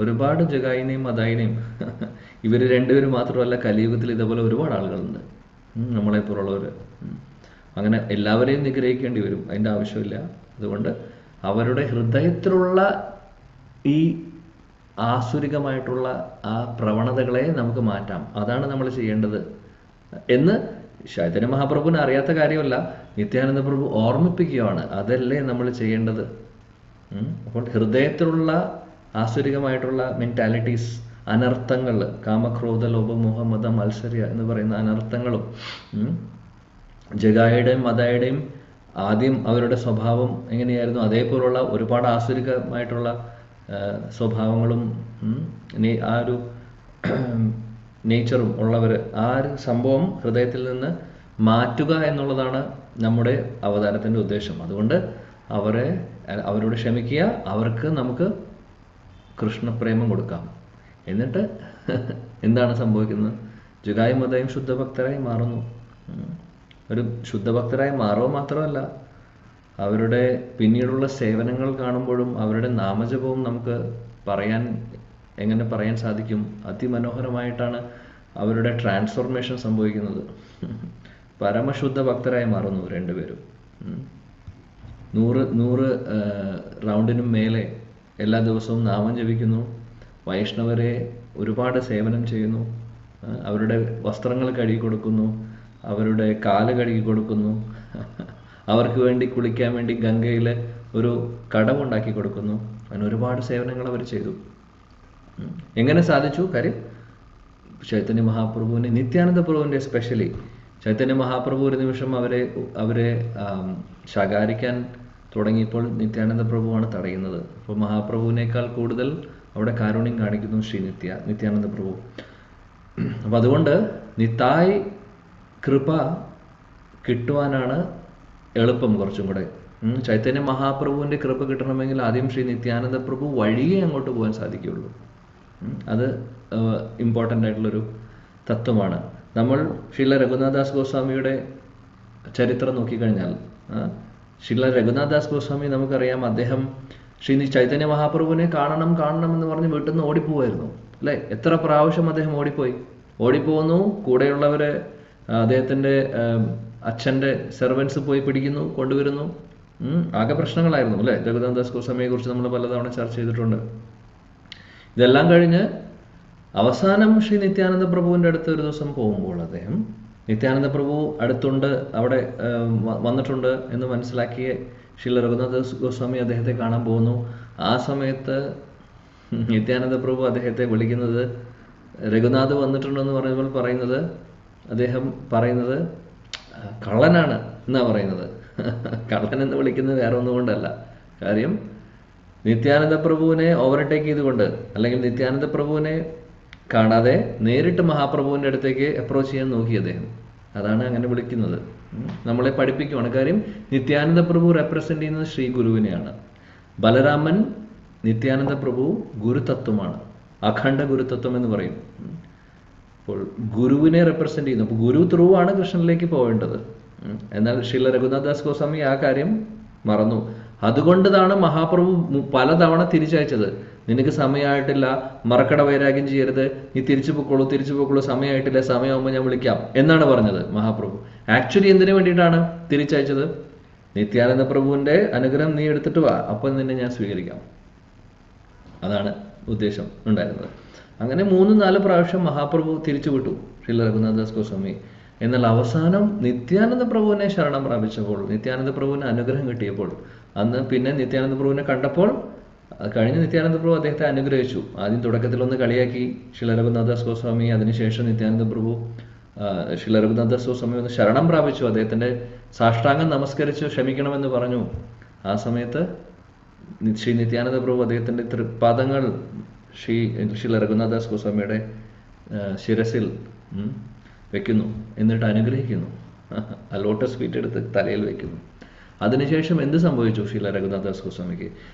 ഒരുപാട് ജഗായിനെയും മതായിനെയും, ഇവർ രണ്ടുപേരും മാത്രമല്ല, കലിയുഗത്തിൽ ഇതേപോലെ ഒരുപാട് ആളുകളുണ്ട് നമ്മളെപ്പോലുള്ളവർ. അങ്ങനെ എല്ലാവരെയും നിഗ്രഹിക്കേണ്ടി വരും, അതിൻ്റെ ആവശ്യമില്ല. അതുകൊണ്ട് അവരുടെ ഹൃദയത്തിലുള്ള ഈ ആസുരികമായിട്ടുള്ള ആ പ്രവണതകളെ നമുക്ക് മാറ്റാം. അതാണ് നമ്മൾ ചെയ്യേണ്ടത് എന്ന് ചൈതന്യ മഹാപ്രഭുവിന് അറിയാത്ത കാര്യമല്ല, നിത്യാനന്ദ പ്രഭു ഓർമ്മിപ്പിക്കുകയാണ്. അതല്ലേ നമ്മൾ ചെയ്യേണ്ടത്. അപ്പോൾ ഹൃദയത്തിലുള്ള ആസുരികമായിട്ടുള്ള മെന്റാലിറ്റീസ്, അനർത്ഥങ്ങൾ, കാമക്രോധ ലോഭ മോഹ മത മത്സര്യ എന്ന് പറയുന്ന അനർത്ഥങ്ങളും ജഗായുടെയും മതായുടെയും ആദ്യം അവരുടെ സ്വഭാവം എങ്ങനെയായിരുന്നു, അതേപോലുള്ള ഒരുപാട് ആസുരികമായിട്ടുള്ള സ്വഭാവങ്ങളും ആ ഒരു നേച്ചറും ഉള്ളവർ, ആ ഒരു സംഭവം ഹൃദയത്തിൽ നിന്ന് മാറ്റുക എന്നുള്ളതാണ് നമ്മുടെ അവതാരത്തിൻ്റെ ഉദ്ദേശം. അതുകൊണ്ട് അവരോട് ക്ഷമിക്കുക, അവർക്ക് നമുക്ക് കൃഷ്ണപ്രേമം കൊടുക്കാം. എന്നിട്ട് എന്താണ് സംഭവിക്കുന്നത്? ജഗായും മതയും ശുദ്ധഭക്തരായി മാറുന്നു. ഒരു ശുദ്ധഭക്തരായി മാറുക മാത്രമല്ല, അവരുടെ പിന്നീടുള്ള സേവനങ്ങൾ കാണുമ്പോഴും അവരുടെ നാമജപവും നമുക്ക് എങ്ങനെ പറയാൻ സാധിക്കും? അതിമനോഹരമായിട്ടാണ് അവരുടെ ട്രാൻസ്ഫോർമേഷൻ സംഭവിക്കുന്നത്. പരമശുദ്ധ ഭക്തരായി മാറുന്നു രണ്ടുപേരും. 100 റൗണ്ടിനും മേലെ എല്ലാ ദിവസവും നാമം ജപിക്കുന്നു. വൈഷ്ണവരെ ഒരുപാട് സേവനം ചെയ്യുന്നു. അവരുടെ വസ്ത്രങ്ങൾ കഴുകി കൊടുക്കുന്നു, അവരുടെ കാല് കഴുകി കൊടുക്കുന്നു, അവർക്ക് വേണ്ടി കുളിക്കാൻ വേണ്ടി ഗംഗയിൽ ഒരു കടമുണ്ടാക്കി കൊടുക്കുന്നു. അങ്ങനെ ഒരുപാട് സേവനങ്ങൾ അവർ ചെയ്തു. എങ്ങനെ സാധിച്ചു? കാര്യം ചൈതന്യ മഹാപ്രഭുവിനെ, നിത്യാനന്ദ പ്രഭുവിൻ്റെ എസ്പെഷ്യലി ചൈതന്യ മഹാപ്രഭു ഒരു നിമിഷം അവരെ ശകാരിക്കാൻ തുടങ്ങിയപ്പോൾ നിത്യാനന്ദ പ്രഭുവാണ് തടയുന്നത്. അപ്പോൾ മഹാപ്രഭുവിനേക്കാൾ കൂടുതൽ അവിടെ കാരുണ്യം കാണിക്കുന്നു ശ്രീ നിത്യാനന്ദ പ്രഭു. അപ്പം അതുകൊണ്ട് നിത്തായ് കൃപ കിട്ടുവാനാണ് എളുപ്പം കുറച്ചും കൂടെ. ചൈതന്യ മഹാപ്രഭുവിൻ്റെ കൃപ കിട്ടണമെങ്കിൽ ആദ്യം ശ്രീ നിത്യാനന്ദ പ്രഭു വഴിയേ അങ്ങോട്ട് പോകാൻ സാധിക്കുകയുള്ളൂ. അത് ഇമ്പോർട്ടൻ്റ് ആയിട്ടുള്ളൊരു തത്വമാണ്. നമ്മൾ ശ്രീല രഘുനാഥദാസ് ഗോസ്വാമിയുടെ ചരിത്രം നോക്കിക്കഴിഞ്ഞാൽ, ശ്രീല രഘുനാഥദാസ് ഗോസ്വാമി നമുക്കറിയാം, അദ്ദേഹം ശ്രീ ചൈതന്യ മഹാപ്രഭുവിനെ കാണണം എന്ന് പറഞ്ഞ് വീട്ടിൽ നിന്ന് ഓടിപ്പോവായിരുന്നു അല്ലേ? എത്ര പ്രാവശ്യം അദ്ദേഹം ഓടിപ്പോകുന്നു. കൂടെയുള്ളവരെ, അദ്ദേഹത്തിൻ്റെ അച്ഛൻ്റെ സെർവൻസ് പോയി പിടിക്കുന്നു, കൊണ്ടുവരുന്നു. ആകെ പ്രശ്നങ്ങളായിരുന്നു അല്ലേ? രഘുനാഥദാസ് ഗോസ്വാമിയെ കുറിച്ച് നമ്മൾ പലതവണ ചർച്ച ചെയ്തിട്ടുണ്ട്. ഇതെല്ലാം കഴിഞ്ഞ് അവസാനം ശ്രീ നിത്യാനന്ദ പ്രഭുവിൻ്റെ അടുത്ത് ഒരു ദിവസം പോകുമ്പോൾ അദ്ദേഹം, നിത്യാനന്ദ പ്രഭു അടുത്തുണ്ട്, അവിടെ വന്നിട്ടുണ്ട് എന്ന് മനസ്സിലാക്കിയ ശ്രീല രഘുനാഥദാസ് ഗോസ്വാമി അദ്ദേഹത്തെ കാണാൻ പോകുന്നു. ആ സമയത്ത് നിത്യാനന്ദ പ്രഭു അദ്ദേഹത്തെ വിളിക്കുന്നത്, രഘുനാഥ് വന്നിട്ടുണ്ടെന്ന് പറയുമ്പോൾ അദ്ദേഹം പറയുന്നത് കള്ളനാണ് എന്നാണ് പറയുന്നത്. കള്ളൻ എന്ന് വിളിക്കുന്നത് വേറെ ഒന്നും കൊണ്ടല്ല. കാര്യം നിത്യാനന്ദ പ്രഭുവിനെ ഓവർടേക്ക് ചെയ്തുകൊണ്ട്, അല്ലെങ്കിൽ നിത്യാനന്ദ പ്രഭുവിനെ കാണാതെ നേരിട്ട് മഹാപ്രഭുവിൻ്റെ അടുത്തേക്ക് അപ്രോച്ച് ചെയ്യാൻ നോക്കി അദ്ദേഹം. അതാണ് അങ്ങനെ വിളിക്കുന്നത്. നമ്മളെ പഠിപ്പിക്കുകയാണ്. കാര്യം നിത്യാനന്ദ പ്രഭു റെപ്രസെന്റ് ചെയ്യുന്നത് ശ്രീ ഗുരുവിനെയാണ്. ബലരാമൻ നിത്യാനന്ദ പ്രഭു ഗുരുതത്വമാണ്, അഖണ്ഡ ഗുരുതത്വം എന്ന് പറയും. അപ്പോൾ ഗുരുവിനെ റെപ്രസെന്റ് ചെയ്യുന്നു. അപ്പോൾ ഗുരു ത്രൂ ആണ് കൃഷ്ണനിലേക്ക് പോകേണ്ടത്. എന്നാൽ ശ്രീല രഘുനാഥദാസ് ഗോസ്വാമി ആ കാര്യം മറന്നു. അതുകൊണ്ടാണ് മഹാപ്രഭു പലതവണ തിരിച്ചയച്ചത്. നിനക്ക് സമയമായിട്ടില്ല, മറക്കട വൈരാഗ്യം ചെയ്യരുത്, നീ തിരിച്ചു പൊക്കോളൂ, സമയമായിട്ടില്ല, സമയമാകുമ്പോൾ ഞാൻ വിളിക്കാം എന്നാണ് പറഞ്ഞത് മഹാപ്രഭു. ആക്ച്വലി എന്തിനു വേണ്ടിയിട്ടാണ് തിരിച്ചയച്ചത്? നിത്യാനന്ദ പ്രഭുവിന്റെ അനുഗ്രഹം നീ എടുത്തിട്ട് വാ, അപ്പോൾ നിന്നെ ഞാൻ സ്വീകരിക്കാം. അതാണ് ഉദ്ദേശം ഉണ്ടായിരുന്നത്. അങ്ങനെ 3-4 പ്രാവശ്യം മഹാപ്രഭു തിരിച്ചു വിട്ടു ശ്രീല രഘുനാഥദാസ് ഗോസ്വാമി. എന്നാൽ അവസാനം നിത്യാനന്ദ പ്രഭുവിനെ ശരണം പ്രാപിച്ചപ്പോൾ, നിത്യാനന്ദ പ്രഭുവിന് അനുഗ്രഹം കിട്ടിയപ്പോൾ, അന്ന് പിന്നെ നിത്യാനന്ദ പ്രഭുവിനെ കണ്ടപ്പോൾ കഴിഞ്ഞ നിത്യാനന്ദ പ്രഭു അദ്ദേഹത്തെ അനുഗ്രഹിച്ചു. ആദ്യം തുടക്കത്തിലൊന്ന് കളിയാക്കി ശ്രീല രഘുനാഥദാസ് ഗോസ്വാമി. അതിനുശേഷം നിത്യാനന്ദ പ്രഭു ശ്രീല രഘുനാഥദാസ് ഗോസ്വാമി ഒന്ന് ശരണം പ്രാപിച്ചു, അദ്ദേഹത്തിന്റെ സാഷ്ടാംഗം നമസ്കരിച്ചു ക്ഷമിക്കണമെന്ന് പറഞ്ഞു. ആ സമയത്ത് ശ്രീ നിത്യാനന്ദ പ്രഭു അദ്ദേഹത്തിന്റെ തൃപ്പാദങ്ങൾ ശ്രീല രഘുനാഥദാസ് ഗോസ്വാമിയുടെ ശിരസിൽ വെക്കുന്നു, എന്നിട്ട് അനുഗ്രഹിക്കുന്നു. ആ ലോട്ടസ് ഫീറ്റ് എടുത്ത് തലയിൽ വെക്കുന്നു. അതിനുശേഷം എന്ത് സംഭവിച്ചു? ശ്രീല രഘുനാഥദാസ് ഗോസ്വാമിക്ക്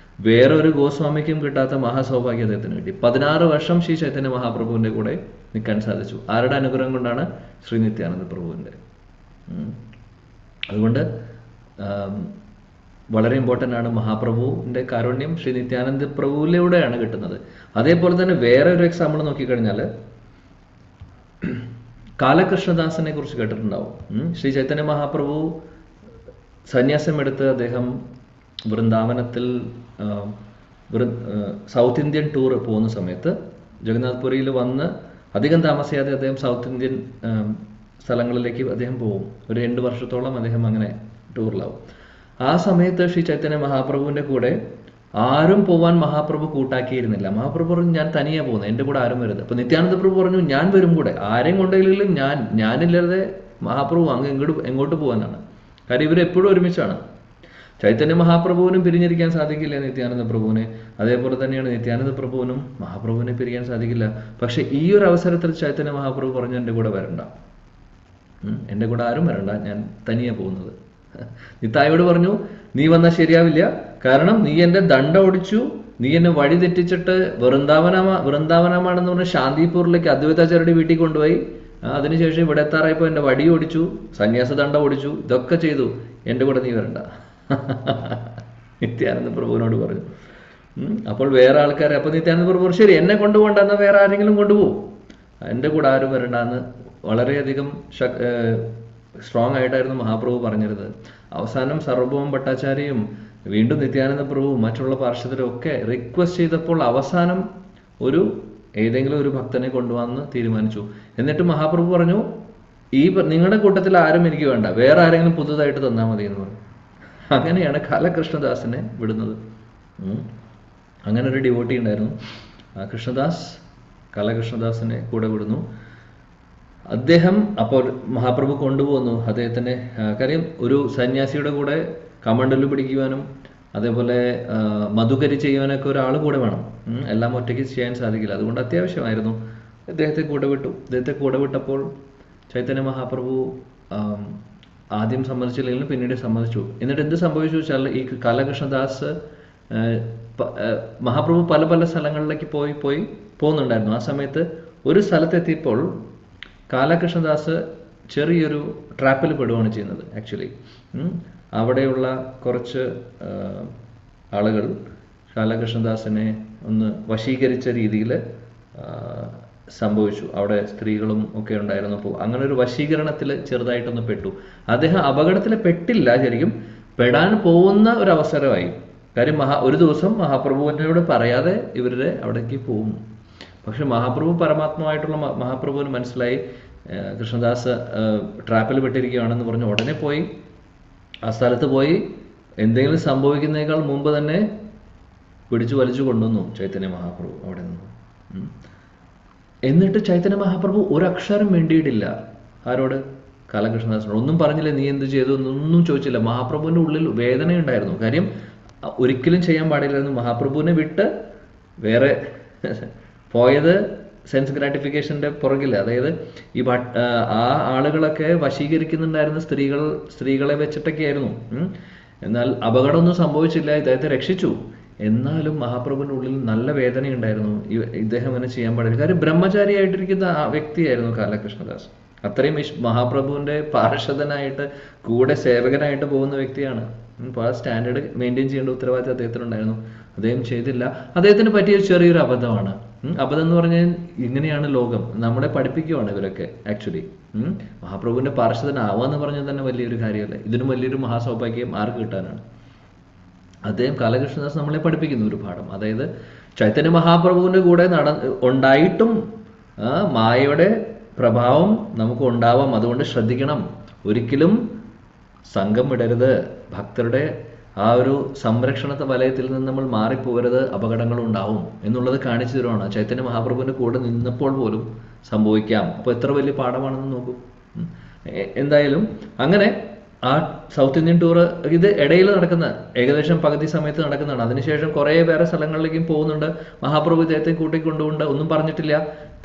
വേറൊരു ഗോസ്വാമിക്കും കിട്ടാത്ത മഹാസൗഭാഗ്യം അദ്ദേഹത്തിന് കിട്ടി. 16 വർഷം ശ്രീ ചൈതന്യ മഹാപ്രഭുവിന്റെ കൂടെ നിൽക്കാൻ സാധിച്ചു. ആരുടെ അനുഗ്രഹം കൊണ്ടാണ്? ശ്രീ നിത്യാനന്ദ പ്രഭുവിന്റെ. അതുകൊണ്ട് വളരെ ഇമ്പോർട്ടൻ്റ് ആണ് മഹാപ്രഭുവിന്റെ കാരുണ്യം ശ്രീ നിത്യാനന്ദ പ്രഭുവിലൂടെയാണ് കിട്ടുന്നത്. അതേപോലെ തന്നെ വേറെ ഒരു എക്സാമ്പിൾ നോക്കിക്കഴിഞ്ഞാൽ കാലകൃഷ്ണദാസിനെ കുറിച്ച് കേട്ടിട്ടുണ്ടാവും. ശ്രീ ചൈതന്യ മഹാപ്രഭു സന്യാസം എടുത്ത് അദ്ദേഹം വൃന്ദാവനത്തിൽ സൗത്ത് ഇന്ത്യൻ ടൂർ പോകുന്ന സമയത്ത് ജഗന്നാഥ്പുരിയിൽ വന്ന് അധികം താമസിയാതെ അദ്ദേഹം സൗത്ത് ഇന്ത്യൻ സ്ഥലങ്ങളിലേക്ക് അദ്ദേഹം പോകും. ഒരു 2 വർഷത്തോളം അദ്ദേഹം അങ്ങനെ ടൂറിലാവും. ആ സമയത്ത് ശ്രീ ചൈതന്യ മഹാപ്രഭുവിന്റെ കൂടെ ആരും പോവാൻ മഹാപ്രഭു കൂട്ടാക്കിയിരുന്നില്ല. മഹാപ്രഭു പറഞ്ഞു, ഞാൻ തനിയെ പോകുന്നത്, എൻ്റെ കൂടെ ആരും വരുന്നത്. അപ്പൊ നിത്യാനന്ദ പ്രഭു പറഞ്ഞു, ഞാൻ വരും കൂടെ, ആരെയും കൊണ്ടെങ്കിലും ഞാനില്ലാതെ മഹാപ്രഭു അങ്ങ് എങ്ങോട്ട് പോകാനാണ്. കാര്യം ഇവരെപ്പോഴും ഒരുമിച്ചാണ്. ചൈതന്യ മഹാപ്രഭുവിനും പിരിഞ്ഞിരിക്കാൻ സാധിക്കില്ല നിത്യാനന്ദ പ്രഭുവിനെ. അതേപോലെ തന്നെയാണ് നിത്യാനന്ദ പ്രഭുവിനും മഹാപ്രഭുവിനെ പിരിയാൻ സാധിക്കില്ല. പക്ഷെ ഈ ഒരു അവസരത്തിൽ ചൈതന്യ മഹാപ്രഭു പറഞ്ഞു, എൻ്റെ കൂടെ വരണ്ട, എൻ്റെ കൂടെ ആരും വരണ്ട, ഞാൻ തനിയെ പോകുന്നത്. നിത്തായോട് പറഞ്ഞു, നീ വന്നാൽ ശരിയാവില്ല, കാരണം നീ എൻ്റെ ദണ്ഡ ഓടിച്ചു, നീ എന്നെ വഴി തെറ്റിച്ചിട്ട് വൃന്ദാവനമാണെന്ന് പറഞ്ഞ് ശാന്തിപൂരിലേക്ക് അദ്വൈതാചാര്യയുടെ വീട്ടിൽ കൊണ്ടുപോയി. അതിനുശേഷം ഇവിടെ എത്താറായപ്പോൾ എൻ്റെ വടി ഓടിച്ചു, സന്യാസ ദണ്ഡ ഓടിച്ചു, ഇതൊക്കെ ചെയ്തു, എൻ്റെ കൂടെ നീ വരണ്ട. നിത്യാനന്ദ പ്രഭുവിനോട് പറഞ്ഞു. അപ്പോൾ വേറെ ആൾക്കാരെ, അപ്പൊ നിത്യാനന്ദ പ്രഭു പറഞ്ഞു, ശരി എന്നെ കൊണ്ടുപോകണ്ടെന്ന് വേറെ ആരെങ്കിലും കൊണ്ടുപോകും, എൻ്റെ കൂടെ ആരും വരണ്ടെന്ന് വളരെയധികം സ്ട്രോങ് ആയിട്ടായിരുന്നു മഹാപ്രഭു പറഞ്ഞിരുന്നത്. അവസാനം സർവഭൗമ ഭട്ടാചാര്യയും വീണ്ടും നിത്യാനന്ദ പ്രഭു മറ്റുള്ള പാർഷദരും ഒക്കെ റിക്വസ്റ്റ് ചെയ്തപ്പോൾ അവസാനം ഏതെങ്കിലും ഒരു ഭക്തനെ കൊണ്ടുവന്ന് തീരുമാനിച്ചു. എന്നിട്ട് മഹാപ്രഭു പറഞ്ഞു, നിങ്ങളുടെ കൂട്ടത്തിൽ ആരും എനിക്ക് വേണ്ട, വേറെ ആരെങ്കിലും പുതുതായിട്ട് തന്നാൽ മതി എന്ന് പറഞ്ഞു. അങ്ങനെയാണ് കാലകൃഷ്ണദാസിനെ വിടുന്നത്. അങ്ങനെ ഒരു ഡിവോട്ടി ഉണ്ടായിരുന്നു കൃഷ്ണദാസ്. കാലകൃഷ്ണദാസിനെ കൂടെ വിടുന്നു. അദ്ദേഹം അപ്പോൾ മഹാപ്രഭു കൊണ്ടുപോകുന്നു അദ്ദേഹത്തിനെ. കാര്യം ഒരു സന്യാസിയുടെ കൂടെ കമണ്ടല് പിടിക്കുവാനും അതേപോലെ മധുകരി ചെയ്യുവാനൊക്കെ ഒരാൾ കൂടെ വേണം. എല്ലാം ഒറ്റയ്ക്ക് ചെയ്യാൻ സാധിക്കില്ല. അതുകൊണ്ട് അത്യാവശ്യമായിരുന്നു. അദ്ദേഹത്തെ കൂടെ വിട്ടു. അദ്ദേഹത്തെ കൂടെ വിട്ടപ്പോൾ ചൈതന്യ മഹാപ്രഭു ആദ്യം സമ്മതിച്ചില്ലെങ്കിലും പിന്നീട് സമ്മതിച്ചു. എന്നിട്ട് എന്ത് സംഭവിച്ചു വെച്ചാൽ, ഈ കാലകൃഷ്ണദാസ് മഹാപ്രഭു പല പല സ്ഥലങ്ങളിലേക്ക് പോയി പോകുന്നുണ്ടായിരുന്നു. ആ സമയത്ത് ഒരു സ്ഥലത്തെത്തിയപ്പോൾ കാലകൃഷ്ണദാസ് ചെറിയൊരു ട്രാപ്പിൽ പെടുകയാണ് ചെയ്യുന്നത്. ആക്ച്വലി അവിടെയുള്ള കുറച്ച് ആളുകൾ കാലകൃഷ്ണദാസിനെ ഒന്ന് വശീകരിച്ച രീതിയിൽ സംഭവിച്ചു. അവിടെ സ്ത്രീകളും ഒക്കെ ഉണ്ടായിരുന്നപ്പോൾ അങ്ങനെ ഒരു വശീകരണത്തിൽ ചെറുതായിട്ടൊന്ന് പെട്ടു. അദ്ദേഹം അപകടത്തിൽ പെട്ടില്ല, ശരിക്കും പെടാൻ പോകുന്ന ഒരു അവസരമായി. കാര്യം ഒരു ദിവസം മഹാപ്രഭുവിനോട് പറയാതെ ഇവരുടെ അവിടേക്ക് പോകും. പക്ഷെ മഹാപ്രഭു പരമാത്മാവായിട്ടുള്ള മഹാപ്രഭുവിന് മനസ്സിലായി കൃഷ്ണദാസ് ട്രാപ്പിൽ പെട്ടിരിക്കുകയാണെന്ന് പറഞ്ഞ് ഉടനെ പോയി ആ സ്ഥലത്ത് പോയി എന്തെങ്കിലും സംഭവിക്കുന്നതിനേക്കാൾ മുമ്പ് തന്നെ പിടിച്ചു വലിച്ചു കൊണ്ടുവന്നു ചൈതന്യ മഹാപ്രഭു അവിടെ നിന്ന്. എന്നിട്ട് ചൈതന്യ മഹാപ്രഭു ഒരക്ഷരം വേണ്ടിയിട്ടില്ല. ആരോട്? കാലകൃഷ്ണദാസിനോട്. ഒന്നും പറഞ്ഞില്ല, നീ എന്ത് ചെയ്തു എന്നൊന്നും ചോദിച്ചില്ല. മഹാപ്രഭുവിന്റെ ഉള്ളിൽ വേദനയുണ്ടായിരുന്നു. കാര്യം ഒരിക്കലും ചെയ്യാൻ പാടില്ലായിരുന്നു. മഹാപ്രഭുവിനെ വിട്ട് വേറെ പോയത് സെൻസ് ഗ്രാറ്റിഫിക്കേഷന്റെ പുറകില്, അതായത് ഈ ആ ആളുകളൊക്കെ വശീകരിക്കുന്നുണ്ടായിരുന്ന സ്ത്രീകളെ വെച്ചിട്ടൊക്കെ ആയിരുന്നു. എന്നാൽ അപകടമൊന്നും സംഭവിച്ചില്ല, ഇദ്ദേഹത്തെ രക്ഷിച്ചു. എന്നാലും മഹാപ്രഭുവിന്റെ ഉള്ളിൽ നല്ല വേദനയുണ്ടായിരുന്നു. ഇദ്ദേഹം അങ്ങനെ ചെയ്യാൻ പാടില്ല. കാര്യം ബ്രഹ്മചാരിയായിട്ടിരിക്കുന്ന ആ വ്യക്തിയായിരുന്നു കാലകൃഷ്ണദാസ്. അത്രയും മഹാപ്രഭുവിന്റെ പാർഷദനായിട്ട് കൂടെ സേവകനായിട്ട് പോകുന്ന വ്യക്തിയാണ്. അപ്പോൾ ആ സ്റ്റാൻഡേർഡ് മെയിൻറ്റെയിൻ ചെയ്യേണ്ട ഉത്തരവാദിത്തം അദ്ദേഹത്തിനുണ്ടായിരുന്നു. അദ്ദേഹം ചെയ്തില്ല. അദ്ദേഹത്തിന് പറ്റിയ ചെറിയൊരു അബദ്ധമാണ്. അബദ്ധം എന്ന് പറഞ്ഞാൽ ഇങ്ങനെയാണ് ലോകം, നമ്മളെ പഠിപ്പിക്കുകയാണ് ഇവരൊക്കെ ആക്ച്വലി. മഹാപ്രഭുവിന്റെ പാർഷദനാവുക എന്ന് പറഞ്ഞാൽ തന്നെ വലിയൊരു കാര്യമല്ല. ഇതിനും വലിയൊരു മഹാസൗഭാഗ്യം ആർക്ക് കിട്ടാനാണ്? അദ്ദേഹം കാലകൃഷ്ണദാസ് നമ്മളെ പഠിപ്പിക്കുന്ന ഒരു പാഠം, അതായത് ചൈതന്യ മഹാപ്രഭുവിന്റെ കൂടെ ഉണ്ടായിട്ടും മായയുടെ പ്രഭാവം നമുക്ക് ഉണ്ടാവാം. അതുകൊണ്ട് ശ്രദ്ധിക്കണം, ഒരിക്കലും സംഘം വിടരുത്. ഭക്തരുടെ ആ ഒരു സംരക്ഷണ വലയത്തിൽ നിന്ന് നമ്മൾ മാറിപ്പോകരുത്, അപകടങ്ങൾ ഉണ്ടാവും എന്നുള്ളത് കാണിച്ചു തരുവാണ്. ചൈതന്യ മഹാപ്രഭുവിന്റെ കൂടെ നിന്നപ്പോൾ പോലും സംഭവിക്കാം. അപ്പോൾ എത്ര വലിയ പാഠമാണെന്ന് നോക്കൂ. എന്തായാലും അങ്ങനെ ആ സൗത്ത് ഇന്ത്യൻ ടൂർ ഇത് ഇടയിൽ നടക്കുന്ന, ഏകദേശം പകുതി സമയത്ത് നടക്കുന്നതാണ്. അതിനുശേഷം കുറേ വേറെ സ്ഥലങ്ങളിലേക്കും പോകുന്നുണ്ട്. മഹാപ്രഭു ഇദ്ദേഹത്തെ കൂട്ടിക്കൊണ്ടുകൊണ്ട് ഒന്നും പറഞ്ഞിട്ടില്ല.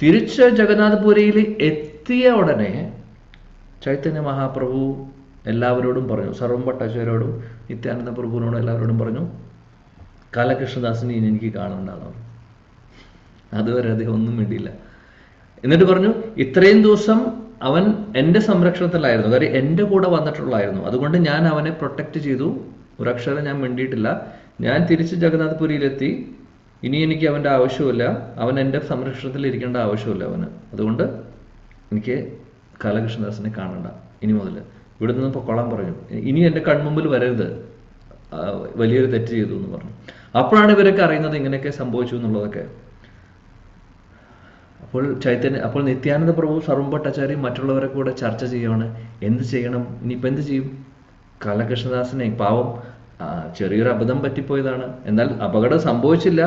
തിരിച്ച് ജഗന്നാഥപുരിയിൽ എത്തിയ ഉടനെ ചൈതന്യ മഹാപ്രഭു എല്ലാവരോടും പറഞ്ഞു, സർവം ഭട്ടാചാര്യോടും നിത്യാനന്ദ പ്രഭുവിനോടും എല്ലാവരോടും പറഞ്ഞു, കാലകൃഷ്ണദാസിനെ ഇനി എനിക്ക് കാണുന്നുണ്ടാകും. അതുവരെ അദ്ദേഹം ഒന്നും വേണ്ടിയില്ല. എന്നിട്ട് പറഞ്ഞു, ഇത്രയും ദിവസം അവൻ എൻ്റെ സംരക്ഷണത്തിലായിരുന്നു, കാര്യം എൻ്റെ കൂടെ വന്നിട്ടുള്ളായിരുന്നു. അതുകൊണ്ട് ഞാൻ അവനെ പ്രൊട്ടക്റ്റ് ചെയ്തു, ഒരക്ഷരം ഞാൻ മിണ്ടിയിട്ടില്ല. ഞാൻ തിരിച്ച് ജഗന്നാഥപുരിയിലെത്തി. ഇനി എനിക്ക് അവൻ്റെ ആവശ്യമില്ല, അവൻ എൻ്റെ സംരക്ഷണത്തിൽ ഇരിക്കേണ്ട ആവശ്യമില്ല അവന്. അതുകൊണ്ട് എനിക്ക് കാലകൃഷ്ണദാസിനെ കാണണ്ട ഇനി മുതൽ. ഇവിടെ നിന്ന് പൊക്കോളാൻ പറഞ്ഞു. ഇനി എൻ്റെ കൺമുമ്പിൽ വരരുത്, വലിയൊരു തെറ്റ് ചെയ്തു എന്ന് പറഞ്ഞു. അപ്പോഴാണ് ഇവരൊക്കെ അറിയുന്നത് ഇങ്ങനെയൊക്കെ സംഭവിച്ചു എന്നുള്ളതൊക്കെ. അപ്പോൾ നിത്യാനന്ദ പ്രഭു, സർവം ഭട്ടാചാര്യ മറ്റുള്ളവരെ കൂടെ ചർച്ച ചെയ്യുകയാണ്. എന്ത് ചെയ്യണം, ഇനിയിപ്പോൾ എന്ത് ചെയ്യും? കാലകൃഷ്ണദാസിനെ പാവം ചെറിയൊരു അബദ്ധം പറ്റിപ്പോയതാണ്. എന്നാൽ അപകടം സംഭവിച്ചില്ല,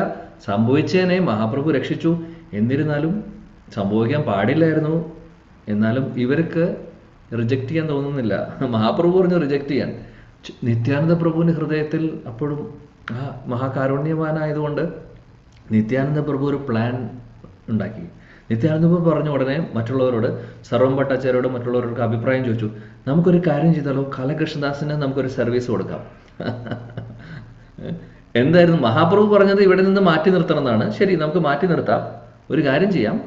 സംഭവിച്ചതിനെ മഹാപ്രഭു രക്ഷിച്ചു. എന്നിരുന്നാലും സംഭവിക്കാൻ പാടില്ലായിരുന്നു. എന്നാലും ഇവർക്ക് റിജക്റ്റ് ചെയ്യാൻ തോന്നുന്നില്ല. മഹാപ്രഭു പറഞ്ഞു റിജക്റ്റ് ചെയ്യാൻ. നിത്യാനന്ദ പ്രഭുവിന്റെ ഹൃദയത്തിൽ അപ്പോഴും മഹാകാരുണ്യവാനായതുകൊണ്ട് നിത്യാനന്ദ പ്രഭു ഒരു പ്ലാൻ ഉണ്ടാക്കി. നിത്യാനന്ദ പ്രഭു പറഞ്ഞ ഉടനെ മറ്റുള്ളവരോട്, സർവം ഭട്ടാചാര്യോട് മറ്റുള്ളവർക്ക് അഭിപ്രായം ചോദിച്ചു, നമുക്കൊരു കാര്യം ചെയ്താലോ, കാലകൃഷ്ണദാസിന് നമുക്കൊരു സർവീസ് കൊടുക്കാം. എന്തായിരുന്നു മഹാപ്രഭു പറഞ്ഞത്? ഇവിടെ നിന്ന് മാറ്റി നിർത്തണം എന്നാണ്. ശരി, നമുക്ക് മാറ്റി നിർത്താം. ഒരു കാര്യം ചെയ്യാം,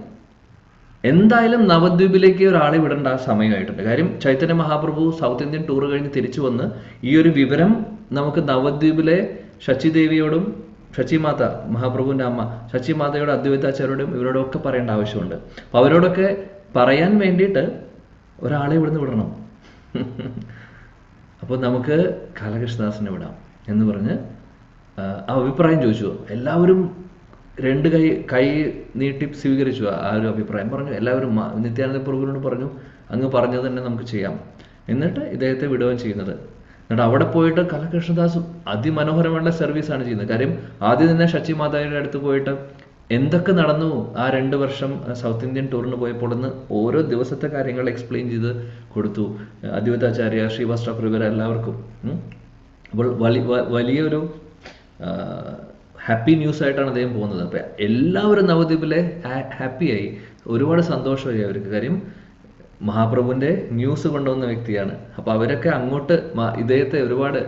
എന്തായാലും നവദ്വീപിലേക്ക് ഒരാളെ വിടേണ്ട സമയമായിട്ടുണ്ട്. കാര്യം Chaitanya Mahaprabhu south Indian tour കഴിഞ്ഞ് തിരിച്ചു വന്ന് ഈ ഒരു വിവരം നമുക്ക് നവദ്വീപിലെ ശച്ചിദേവിയോടും, ശച്ചിമാത മഹാപ്രഭുവിന്റെ അമ്മ ശച്ചിമാതയോട്, അദ്വൈതാചാര്യോടും ഇവരോടും ഒക്കെ പറയേണ്ട ആവശ്യമുണ്ട്. അപ്പൊ അവരോടൊക്കെ പറയാൻ വേണ്ടിയിട്ട് ഒരാളെ ഇവിടുന്ന് വിടണം. അപ്പോൾ നമുക്ക് കാലകൃഷ്ണദാസിനെ വിടാം എന്ന് പറഞ്ഞ് അഭിപ്രായം ചോദിച്ചു. എല്ലാവരും രണ്ട് കൈ നീട്ടി സ്വീകരിച്ചു ആ ഒരു അഭിപ്രായം. പറഞ്ഞു എല്ലാവരും. നിത്യാനന്ദ പ്രഭുവിനോട് പറഞ്ഞു, അങ്ങ് പറഞ്ഞത് തന്നെ നമുക്ക് ചെയ്യാം. എന്നിട്ട് ഇദ്ദേഹത്തെ വിടുകയും ചെയ്യുന്നത്. എന്നിട്ട് അവിടെ പോയിട്ട് കാലകൃഷ്ണദാസ് അതിമനോഹരമായ സർവീസാണ് ചെയ്യുന്നത്. കാര്യം ആദ്യം തന്നെ ശച്ചിമാതായുടെ അടുത്ത് പോയിട്ട് എന്തൊക്കെ നടന്നു ആ 2 വർഷം സൗത്ത് ഇന്ത്യൻ ടൂറിന് പോയപ്പോൾ എന്ന് ഓരോ ദിവസത്തെ കാര്യങ്ങൾ എക്സ്പ്ലെയിൻ ചെയ്ത് കൊടുത്തു. അദ്വൈതാചാര്യ, ശ്രീവാസ് ഠാക്കൂർ, ഇവരെല്ലാവർക്കും. അപ്പോൾ വലിയൊരു ഹാപ്പി ന്യൂസ് ആയിട്ടാണ് അദ്ദേഹം പോകുന്നത്. അപ്പൊ എല്ലാവരും നവദ്വീപിലെ ഹാപ്പിയായി, ഒരുപാട് സന്തോഷമായി അവർക്ക്. കാര്യം മഹാപ്രഭുവിന്റെ ന്യൂസ് കൊണ്ടുവന്ന വ്യക്തിയാണ്. അപ്പൊ അവരൊക്കെ അങ്ങോട്ട് ഇദ്ദേഹത്തെ ഒരുപാട്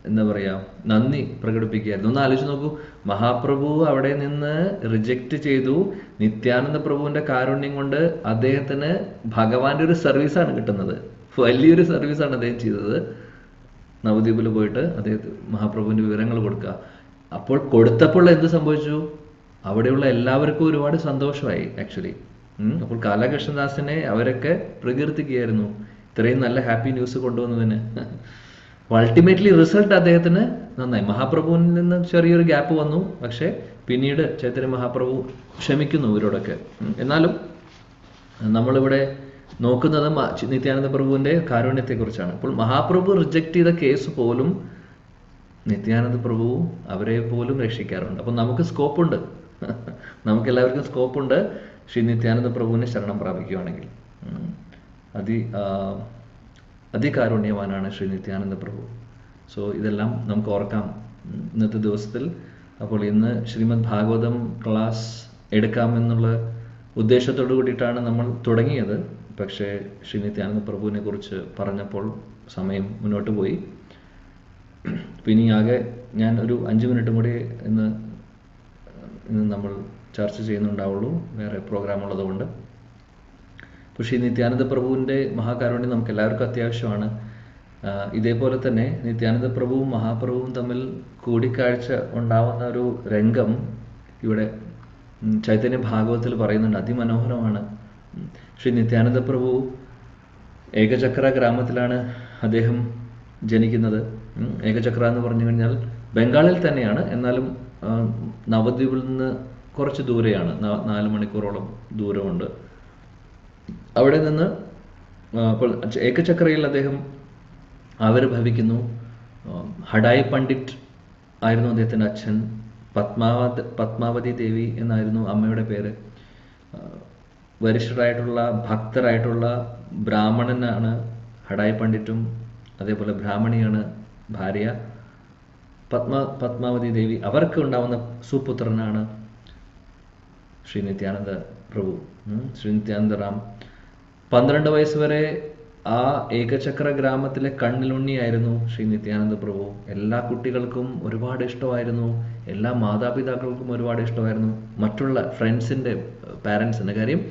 എന്താ പറയാ നന്ദി പ്രകടിപ്പിക്കുകയായിരുന്നു. ഒന്ന് ആലോചിച്ച് നോക്കൂ, മഹാപ്രഭു അവിടെ നിന്ന് റിജക്റ്റ് ചെയ്തു. നിത്യാനന്ദ പ്രഭുവിന്റെ കാരുണ്യം കൊണ്ട് അദ്ദേഹത്തിന് ഭഗവാന്റെ ഒരു സർവീസാണ് കിട്ടുന്നത്. വലിയൊരു സർവീസാണ് അദ്ദേഹം ചെയ്തത്. നവദ്വീപിൽ പോയിട്ട് അദ്ദേഹത്തിന് മഹാപ്രഭുവിന്റെ വിവരങ്ങൾ കൊടുക്കുക. അപ്പോൾ കൊടുത്തപ്പോൾ എന്ത് സംഭവിച്ചു? അവിടെയുള്ള എല്ലാവർക്കും ഒരുപാട് സന്തോഷമായി ആക്ച്വലി. അപ്പോൾ കാലകൃഷ്ണദാസിനെ അവരൊക്കെ പ്രകീർത്തിക്കുകയായിരുന്നു ഇത്രയും നല്ല ഹാപ്പി ന്യൂസ് കൊണ്ടുവന്നതിന്. അൾട്ടിമേറ്റ്ലി റിസൾട്ട് അദ്ദേഹത്തിന് നന്നായി. മഹാപ്രഭുവിൽ നിന്ന് ചെറിയൊരു ഗ്യാപ്പ് വന്നു, പക്ഷെ പിന്നീട് ചൈതന്യ മഹാപ്രഭു ക്ഷമിക്കുന്നു ഇവരോടൊക്കെ. എന്നാലും നമ്മളിവിടെ നോക്കുന്നത് നിത്യാനന്ദ പ്രഭുവിന്റെ കാരുണ്യത്തെക്കുറിച്ചാണ്. അപ്പോൾ മഹാപ്രഭു റിജക്ട് ചെയ്ത കേസ് പോലും നിത്യാനന്ദ പ്രഭു അവരെ പോലും രക്ഷിക്കാറുണ്ട്. അപ്പം നമുക്ക് സ്കോപ്പുണ്ട്, നമുക്കെല്ലാവർക്കും സ്കോപ്പുണ്ട് ശ്രീ നിത്യാനന്ദ പ്രഭുവിനെ ശരണം പ്രാപിക്കുകയാണെങ്കിൽ. അതികാരുണ്യവാനാണ് ശ്രീ നിത്യാനന്ദ പ്രഭു. സോ ഇതെല്ലാം നമുക്ക് ഓർക്കാം ഇന്നത്തെ ദിവസത്തിൽ. അപ്പോൾ ഇന്ന് ശ്രീമദ് ഭാഗവതം ക്ലാസ് എടുക്കാമെന്നുള്ള ഉദ്ദേശത്തോടു കൂടിയിട്ടാണ് നമ്മൾ തുടങ്ങിയത്. പക്ഷേ ശ്രീ നിത്യാനന്ദ പ്രഭുവിനെ കുറിച്ച് പറഞ്ഞപ്പോൾ സമയം മുന്നോട്ട് പോയി. പിന്നെ ആകെ ഞാൻ ഒരു 5 മിനിറ്റും കൂടി ഇന്ന് നമ്മൾ ചർച്ച ചെയ്യുന്നുണ്ടാവുള്ളൂ, വേറെ പ്രോഗ്രാം ഉള്ളതുകൊണ്ട്. അപ്പോൾ ശ്രീ നിത്യാനന്ദ പ്രഭുവിൻ്റെ മഹാകാരുണ്യം നമുക്ക് എല്ലാവർക്കും അത്യാവശ്യമാണ്. ഇതേപോലെ തന്നെ നിത്യാനന്ദ പ്രഭുവും മഹാപ്രഭുവും തമ്മിൽ കൂടിക്കാഴ്ച ഉണ്ടാവുന്ന ഒരു രംഗം ഇവിടെ ചൈതന്യ ഭാഗവത്തിൽ പറയുന്നുണ്ട്. അതിമനോഹരമാണ്. ശ്രീ നിത്യാനന്ദ പ്രഭു ഏകചക്ര ഗ്രാമത്തിലാണ് അദ്ദേഹം ജനിക്കുന്നത്. ഏകചക്ര എന്ന് പറഞ്ഞു കഴിഞ്ഞാൽ ബംഗാളിൽ തന്നെയാണ്, എന്നാലും നവദ്വീപിൽ നിന്ന് കുറച്ച് ദൂരെയാണ്, 4 മണിക്കൂറോളം ദൂരമുണ്ട്. അവിടെ നിന്ന് അപ്പോൾ ഏകചക്രയിൽ അദ്ദേഹം ആവിർഭവിക്കുന്നു. ഹഡായി പണ്ഡിറ്റ് ആയിരുന്നു അദ്ദേഹത്തിൻ്റെ അച്ഛൻ. പത്മാവതി ദേവി എന്നായിരുന്നു അമ്മയുടെ പേര്. വരിഷ്ഠരായിട്ടുള്ള ഭക്തരായിട്ടുള്ള ബ്രാഹ്മണനാണ് ഹഡായി പണ്ഡിറ്റും, അതേപോലെ ബ്രാഹ്മണിയാണ് ഭാര്യ പത്മാവതി ദേവി. അവർക്ക് ഉണ്ടാവുന്ന സുപുത്രനാണ് ശ്രീ നിത്യാനന്ദ പ്രഭു, ശ്രീ നിത്യാനന്ദ റാം. 12 വയസ്സ് വരെ ആ ഏകചക്ര ഗ്രാമത്തിലെ കണ്ണിലുണ്ണിയായിരുന്നു ശ്രീ നിത്യാനന്ദ പ്രഭു. എല്ലാ കുട്ടികൾക്കും ഒരുപാട് ഇഷ്ടമായിരുന്നു, എല്ലാ മാതാപിതാക്കൾക്കും ഒരുപാട് ഇഷ്ടമായിരുന്നു, മറ്റുള്ള ഫ്രണ്ട്സിൻ്റെ പാരൻസിൻ്റെ. കാര്യം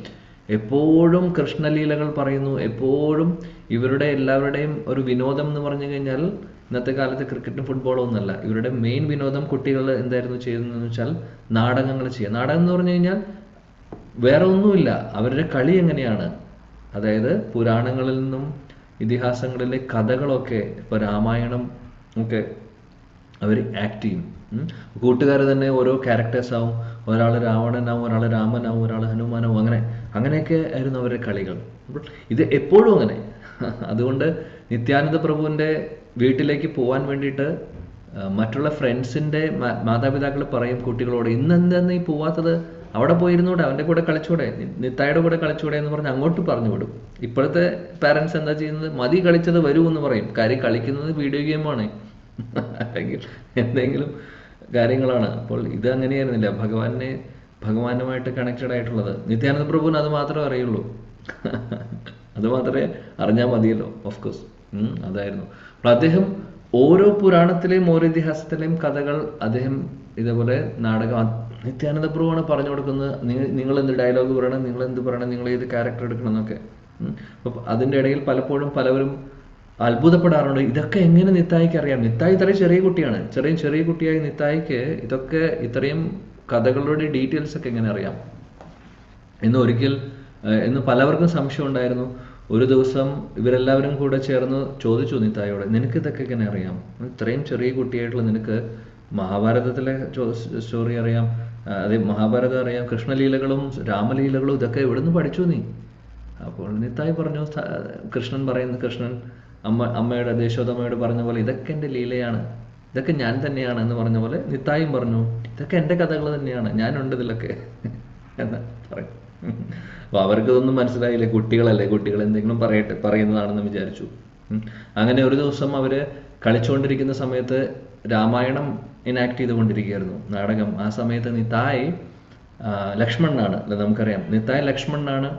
എപ്പോഴും കൃഷ്ണലീലകൾ പറയുന്നു. എപ്പോഴും ഇവരുടെ എല്ലാവരുടെയും ഒരു വിനോദം എന്ന് പറഞ്ഞു കഴിഞ്ഞാൽ ഇന്നത്തെ കാലത്ത് ക്രിക്കറ്റും ഫുട്ബോളും ഒന്നല്ല. ഇവരുടെ മെയിൻ വിനോദം കുട്ടികൾ എന്തായിരുന്നു ചെയ്യുന്നതെന്ന് വെച്ചാൽ നാടകങ്ങൾ ചെയ്യുക. നാടകം എന്ന് പറഞ്ഞു കഴിഞ്ഞാൽ വേറെ ഒന്നുമില്ല, അവരുടെ കളി എങ്ങനെയാണ്. അതായത് പുരാണങ്ങളിൽ നിന്നും ഇതിഹാസങ്ങളിലെ കഥകളൊക്കെ, ഇപ്പോൾ രാമായണം ഒക്കെ അവർ ആക്ട് ചെയ്യും. കൂട്ടുകാർ തന്നെ ഓരോ ക്യാരക്ടേഴ്സ് ആവും. ഒരാൾ രാവണനാവും, ഒരാൾ രാമനാവും, ഒരാൾ ഹനുമാനാവും. അങ്ങനെയൊക്കെ ആയിരുന്നു അവരുടെ കളികൾ. ഇത് എപ്പോഴും അങ്ങനെ. അതുകൊണ്ട് നിത്യാനന്ദ പ്രഭുവിൻ്റെ വീട്ടിലേക്ക് പോകാൻ വേണ്ടിയിട്ട് മറ്റുള്ള ഫ്രണ്ട്സിൻ്റെ മാതാപിതാക്കൾ പറയും കുട്ടികളോട്, ഇന്നെന്താ നീ പോവാത്തത്, അവിടെ പോയിരുന്നൂടെ, അവൻ്റെ കൂടെ കളിച്ചൂടെ, നിത്തായുടെ കൂടെ കളിച്ചൂടെ എന്ന് പറഞ്ഞ് അങ്ങോട്ട് പറഞ്ഞു വിടും. ഇപ്പോഴത്തെ പാരൻസ് എന്താ ചെയ്യുന്നത്, മതി കളിച്ചത് വരൂ എന്ന് പറയും. കാര്യം കളിക്കുന്നത് വീഡിയോ ഗെയിമാണ് അല്ലെങ്കിൽ എന്തെങ്കിലും കാര്യങ്ങളാണ്. അപ്പോൾ ഇത് അങ്ങനെയായിരുന്നില്ല. ഭഗവാനുമായിട്ട് കണക്റ്റഡ് ആയിട്ടുള്ളത്. നിത്യാനന്ദ പ്രഭുവിന് അത് മാത്രമേ അറിയുള്ളൂ, അത് മാത്രമേ അറിഞ്ഞാൽ മതിയല്ലോ. ഓഫ് കോഴ്സ് അതായിരുന്നു. അപ്പോൾ അദ്ദേഹം ഓരോ പുരാണത്തിലെയും ഓരോ ഇതിഹാസത്തിലെയും കഥകൾ അദ്ദേഹം ഇതേപോലെ നാടകം നിത്യാനന്ദ പ്രഭുവാണ് പറഞ്ഞു കൊടുക്കുന്നത്. നിങ്ങൾ എന്ത് ഡയലോഗ് പറയണം, നിങ്ങൾ എന്ത് പറയണം, നിങ്ങൾ ഏത് ക്യാരക്ടർ എടുക്കണം എന്നൊക്കെ. അപ്പം അതിൻ്റെ ഇടയിൽ പലപ്പോഴും പലവരും അത്ഭുതപ്പെടാറുണ്ട്, ഇതൊക്കെ എങ്ങനെ നിത്തായിക്ക് അറിയാം. നിത്തായി ഇത്രയും ചെറിയ കുട്ടിയാണ്, ചെറിയ കുട്ടിയായി നിത്തായിക്ക് ഇതൊക്കെ ഇത്രയും കഥകളുടെ ഡീറ്റെയിൽസ് ഒക്കെ എങ്ങനെ അറിയാം എന്ന് പലവർക്കും സംശയം ഉണ്ടായിരുന്നു. ഒരു ദിവസം ഇവരെല്ലാവരും കൂടെ ചേർന്ന് ചോദിച്ചു നിത്തായോട്, നിനക്ക് ഇതൊക്കെ എങ്ങനെ അറിയാം, ഇത്രയും ചെറിയ കുട്ടിയായിട്ടുള്ള നിനക്ക് മഹാഭാരതത്തിലെ സ്റ്റോറി അറിയാം, അതേ മഹാഭാരതം അറിയാം, കൃഷ്ണലീലകളും രാമലീലകളും ഇതൊക്കെ എവിടുന്ന് പഠിച്ചു നീ? അപ്പോൾ നിത്തായി പറഞ്ഞു, കൃഷ്ണൻ അമ്മയുടെ യശോദമ്മയോട് പറഞ്ഞ പോലെ ഇതൊക്കെ എൻ്റെ ലീലയാണ്, ഇതൊക്കെ ഞാൻ തന്നെയാണ് എന്ന് പറഞ്ഞ പോലെ നിത്തായും പറഞ്ഞു, ഇതൊക്കെ എൻ്റെ കഥകൾ തന്നെയാണ്, ഞാനുണ്ട് ഇതിലൊക്കെ എന്ന് പറയും. അപ്പോൾ അവർക്കിതൊന്നും മനസ്സിലായില്ല, കുട്ടികളല്ലേ, കുട്ടികൾ എന്തെങ്കിലും പറയുന്നതാണെന്ന് വിചാരിച്ചു. അങ്ങനെ ഒരു ദിവസം അവര് കളിച്ചുകൊണ്ടിരിക്കുന്ന സമയത്ത് രാമായണം ഇനാക്ട് ചെയ്തുകൊണ്ടിരിക്കുകയായിരുന്നു നാടകം. ആ സമയത്ത് നിത്തായി ലക്ഷ്മണനാണ്, നമുക്കറിയാം നിത്തായി ലക്ഷ്മണനാണ്.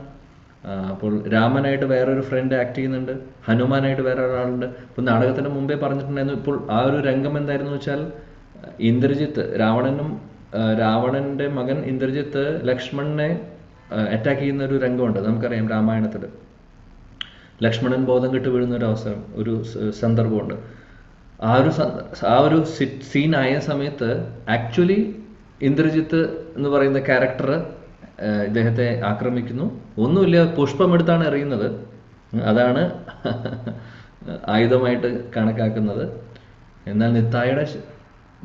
അപ്പോൾ രാമനായിട്ട് വേറൊരു ഫ്രണ്ട് ആക്ട് ചെയ്യുന്നുണ്ട്, ഹനുമാനായിട്ട് വേറെ ഒരാളുണ്ട്. ഇപ്പോൾ നാടകത്തിന് മുമ്പേ പറഞ്ഞിട്ടുണ്ടായിരുന്നു. ഇപ്പോൾ ആ ഒരു രംഗം എന്തായിരുന്നു വെച്ചാൽ, ഇന്ദ്രജിത്ത് രാവണന്റെ മകൻ ഇന്ദ്രജിത്ത് ലക്ഷ്മണനെ അറ്റാക്ക് ചെയ്യുന്ന ഒരു രംഗമുണ്ട്, നമുക്കറിയാം രാമായണത്തിൽ. ലക്ഷ്മണൻ ബോധം കെട്ട് വീഴുന്ന ഒരു അവസരം, ഒരു സന്ദർഭമുണ്ട്. ആ ഒരു സീൻ ആയ സമയത്ത് ആക്ച്വലി ഇന്ദ്രജിത്ത് എന്ന് പറയുന്ന ക്യാരക്ടർ ഇദ്ദേഹത്തെ ആക്രമിക്കുന്നു. ഒന്നുമില്ല, പുഷ്പമെടുത്താണ് എറിയുന്നത്, അതാണ് ആയുധമായിട്ട് കണക്കാക്കുന്നത്. എന്നാൽ നിത്തായിയുടെ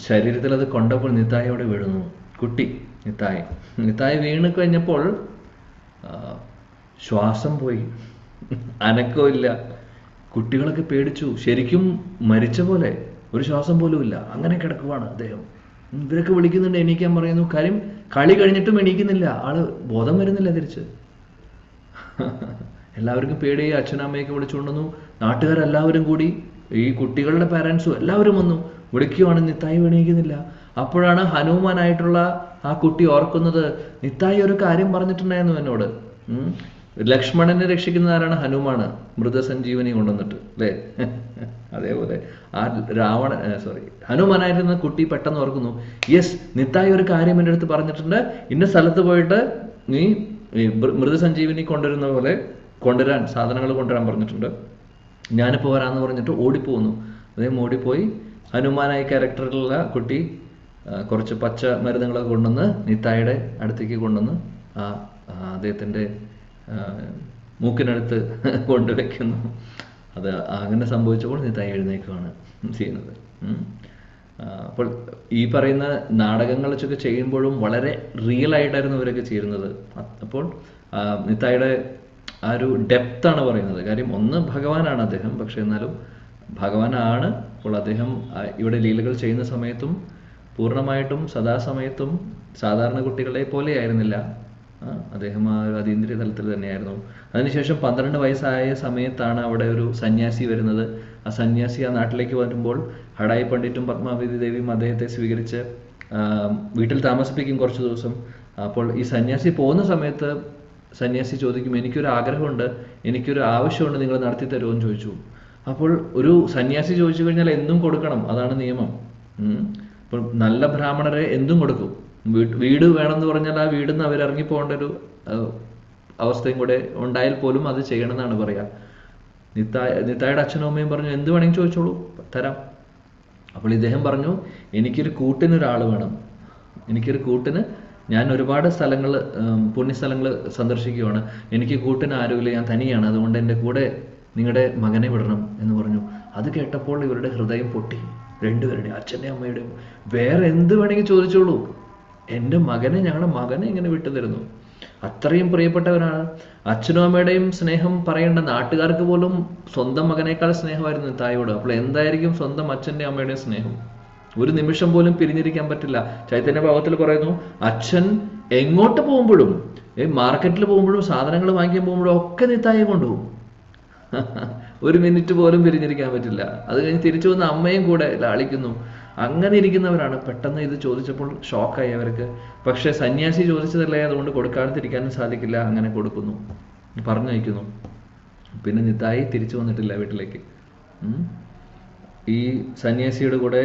ശരീരത്തിൽ അത് കൊണ്ടപ്പോൾ നിത്തായി അവിടെ വീഴുന്നു. കുട്ടി നിത്തായി വീണ് കഴിഞ്ഞപ്പോൾ ശ്വാസം പോയി, അനക്കമില്ല. കുട്ടികളൊക്കെ പേടിച്ചു, ശരിക്കും മരിച്ച പോലെ, ഒരു ശ്വാസം പോലും ഇല്ല, അങ്ങനെ കിടക്കുവാണ് അദ്ദേഹം. ഇവരൊക്കെ വിളിക്കുന്നുണ്ട്, എണീക്കാൻ പറയുന്നു. കാര്യം കളി കഴിഞ്ഞിട്ടും എണീക്കുന്നില്ല, ആള് ബോധം വരുന്നില്ല തിരിച്ച്. എല്ലാവർക്കും പേടി. അച്ഛനമ്മയൊക്കെ വിളിച്ചുകൊണ്ടുവന്നു, നാട്ടുകാരെല്ലാവരും കൂടി, ഈ കുട്ടികളുടെ പാരൻസും എല്ലാവരും വന്നു വിളിക്കുവാണ്, നിത്തായി എണീക്കുന്നില്ല. അപ്പോഴാണ് ആ കുട്ടി ഓർക്കുന്നത്, നിത്തായി ഒരു കാര്യം പറഞ്ഞിട്ടുണ്ടായിരുന്നു എന്നോട്. ലക്ഷ്മണനെ രക്ഷിക്കുന്ന ആരാണ്? ഹനുമാണ്, മൃതസഞ്ജീവനി കൊണ്ടുവന്നിട്ട്, അല്ലേ? അതേപോലെ ആ ഹനുമാനായിരുന്ന കുട്ടി പെട്ടെന്ന് ഓർക്കുന്നു, യെസ്, നിത്തായി ഒരു കാര്യം എൻ്റെ അടുത്ത് പറഞ്ഞിട്ടുണ്ട്, ഇന്ന സ്ഥലത്ത് പോയിട്ട് നീ മൃതസഞ്ജീവനി കൊണ്ടുവരുന്ന പോലെ കൊണ്ടുവരാൻ, സാധനങ്ങൾ കൊണ്ടുവരാൻ പറഞ്ഞിട്ടുണ്ട്, ഞാനിപ്പോൾ വരാമെന്ന് പറഞ്ഞിട്ട് ഓടിപ്പോകുന്നു. അദ്ദേഹം ഓടിപ്പോയി ഹനുമാനായ ക്യാരക്ടറിലുള്ള കുട്ടി കുറച്ച് പച്ച മരുന്നുകളൊക്കെ കൊണ്ടുവന്ന് നിത്തായിയുടെ അടുത്തേക്ക് കൊണ്ടുവന്ന് അദ്ദേഹത്തിൻ്റെ മൂക്കിനടുത്ത് കൊണ്ടുവയ്ക്കുന്നു. അത് അങ്ങനെ സംഭവിച്ചപ്പോൾ നിത്തായി എഴുന്നേൽക്കുകയാണ് ചെയ്യുന്നത്. അപ്പോൾ ഈ പറയുന്ന നാടകങ്ങൾ വെച്ചൊക്കെ ചെയ്യുമ്പോഴും വളരെ റിയൽ ആയിട്ടായിരുന്നു ഇവരൊക്കെ ചേരുന്നത്. അപ്പോൾ നിത്തായിയുടെ ആ ഒരു ഡെപ്താണ് പറയുന്നത്. കാര്യം ഒന്ന് ഭഗവാനാണ് അദ്ദേഹം, പക്ഷെ എന്നാലും ഭഗവാനാണ്. അപ്പോൾ അദ്ദേഹം ഇവിടെ ലീലകൾ ചെയ്യുന്ന സമയത്തും പൂർണ്ണമായിട്ടും സദാസമയത്തും സാധാരണ കുട്ടികളെ പോലെ ആയിരുന്നില്ല. അദ്ദേഹം ആ ഒരു അതീന്ദ്രിയ തലത്തിൽ തന്നെയായിരുന്നു. അതിനുശേഷം 12 വയസ്സായ സമയത്താണ് അവിടെ ഒരു സന്യാസി വരുന്നത്. ആ സന്യാസി ആ നാട്ടിലേക്ക് വരുമ്പോൾ ഹടായി പണ്ഡിറ്റും പത്മാവതി ദേവിയും അദ്ദേഹത്തെ സ്വീകരിച്ച് വീട്ടിൽ താമസിപ്പിക്കും കുറച്ച് ദിവസം. അപ്പോൾ ഈ സന്യാസി പോകുന്ന സമയത്ത് സന്യാസി ചോദിക്കും, എനിക്കൊരു ആഗ്രഹമുണ്ട്, എനിക്കൊരു ആവശ്യമുണ്ട്, നിങ്ങൾ നടത്തി തരുമോ എന്ന് ചോദിച്ചു. അപ്പോൾ ഒരു സന്യാസി ചോദിച്ചു കഴിഞ്ഞാൽ എന്തും കൊടുക്കണം, അതാണ് നിയമം. അപ്പോൾ നല്ല ബ്രാഹ്മണരെ എന്തും കൊടുക്കും. വീട് വേണമെന്ന് പറഞ്ഞാൽ ആ വീടിൽ നിന്ന് അവരിറങ്ങി പോകേണ്ട ഒരു അവസ്ഥയും കൂടെ ഉണ്ടായാൽ പോലും അത് ചെയ്യണമെന്നാണ് പറയാ. നിത്തായുടെ അച്ഛനും അമ്മയും പറഞ്ഞു, എന്ത് വേണമെങ്കിൽ ചോദിച്ചോളൂ, തരാം. അപ്പോൾ ഇദ്ദേഹം പറഞ്ഞു, എനിക്കൊരു കൂട്ടിനൊരാൾ വേണം, എനിക്കൊരു കൂട്ടിന്, ഞാൻ ഒരുപാട് സ്ഥലങ്ങൾ, പുണ്യസ്ഥലങ്ങൾ സന്ദർശിക്കുകയാണ്, എനിക്ക് കൂട്ടിന് ആരുമില്ല, ഞാൻ തനിയാണ്, അതുകൊണ്ട് എൻ്റെ കൂടെ നിങ്ങളുടെ മകനെ വിടണം എന്ന് പറഞ്ഞു. അത് കേട്ടപ്പോൾ ഇവരുടെ ഹൃദയം പൊട്ടി, രണ്ടുപേരുടെയും, അച്ഛൻ്റെയും അമ്മയുടെയും. വേറെ എന്ത് വേണമെങ്കിൽ ചോദിച്ചോളൂ, എൻ്റെ മകനെ, ഞങ്ങളുടെ മകനെ ഇങ്ങനെ വിട്ടുതരുന്നു. അത്രയും പ്രിയപ്പെട്ടവരാണ്. അച്ഛനും അമ്മയുടെയും സ്നേഹം പറയേണ്ട, നാട്ടുകാർക്ക് പോലും സ്വന്തം മകനേക്കാൾ സ്നേഹമായിരുന്നു തായോട്. അപ്പോൾ എന്തായിരിക്കും സ്വന്തം അച്ഛൻ്റെ അമ്മയുടെയും സ്നേഹം? ഒരു നിമിഷം പോലും പിരിഞ്ഞിരിക്കാൻ പറ്റില്ല. ചൈതന്യ ഭാഗത്തിൽ പറയുന്നു, അച്ഛൻ എങ്ങോട്ട് പോകുമ്പോഴും, മാർക്കറ്റിൽ പോകുമ്പോഴും സാധനങ്ങൾ വാങ്ങിക്കാൻ പോകുമ്പോഴും ഒക്കെ നിത്തായെ കൊണ്ടുപോകും. ഒരു മിനിറ്റ് പോലും പിരിഞ്ഞിരിക്കാൻ പറ്റില്ല. അത് കഴിഞ്ഞ് തിരിച്ചു വന്ന് അമ്മയും കൂടെ ലാളിക്കുന്നു. അങ്ങനെ ഇരിക്കുന്നവരാണ്. പെട്ടെന്ന് ഇത് ചോദിച്ചപ്പോൾ ഷോക്കായി അവർക്ക്. പക്ഷെ സന്യാസി ചോദിച്ചതല്ലേ, അതുകൊണ്ട് കൊടുക്കാതിരിക്കാനും സാധിക്കില്ല, അങ്ങനെ കൊടുക്കുന്നു, പറഞ്ഞയക്കുന്നു. പിന്നെ നിത്തായി തിരിച്ചു വന്നിട്ടില്ല വീട്ടിലേക്ക്. ഈ സന്യാസിയുടെ കൂടെ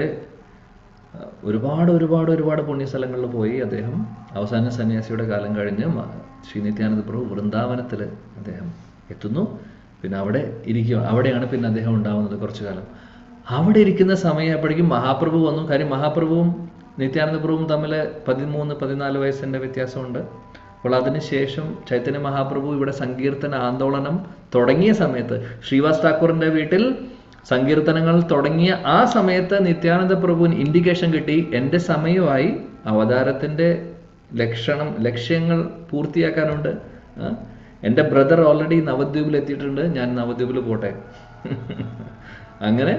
ഒരുപാട് ഒരുപാട് ഒരുപാട് പുണ്യസ്ഥലങ്ങളിൽ പോയി അദ്ദേഹം. അവസാന സന്യാസിയുടെ കാലം കഴിഞ്ഞ് ശ്രീ നിത്യാനന്ദ പ്രഭു വൃന്ദാവനത്തിൽ അദ്ദേഹം എത്തുന്നു. പിന്നെ അവിടെ ഇരിക്കുക, അവിടെയാണ് പിന്നെ അദ്ദേഹം ഉണ്ടാവുന്നത് കുറച്ചു കാലം. അവിടെ ഇരിക്കുന്ന സമയപ്പോഴേക്കും മഹാപ്രഭു വന്നു. കാര്യം മഹാപ്രഭുവും നിത്യാനന്ദ പ്രഭുവും തമ്മിൽ 13-14 വയസ്സിൻ്റെ വ്യത്യാസമുണ്ട്. അപ്പോൾ അതിനുശേഷം ചൈതന്യ മഹാപ്രഭു ഇവിടെ സങ്കീർത്തന ആന്തോളനം തുടങ്ങിയ സമയത്ത്, ശ്രീവാസ് താക്കൂറിൻ്റെ വീട്ടിൽ സങ്കീർത്തനങ്ങൾ തുടങ്ങിയ ആ സമയത്ത് നിത്യാനന്ദ പ്രഭുവിന് ഇൻഡിക്കേഷൻ കിട്ടി, എൻ്റെ സമയമായി, അവതാരത്തിൻ്റെ ലക്ഷ്യങ്ങൾ പൂർത്തിയാക്കാനുണ്ട്. എൻ്റെ ബ്രദർ ഓൾറെഡി നവദ്വീപിൽ എത്തിയിട്ടുണ്ട്, ഞാൻ നവദ്വീപിൽ പോട്ടെ. അങ്ങനെ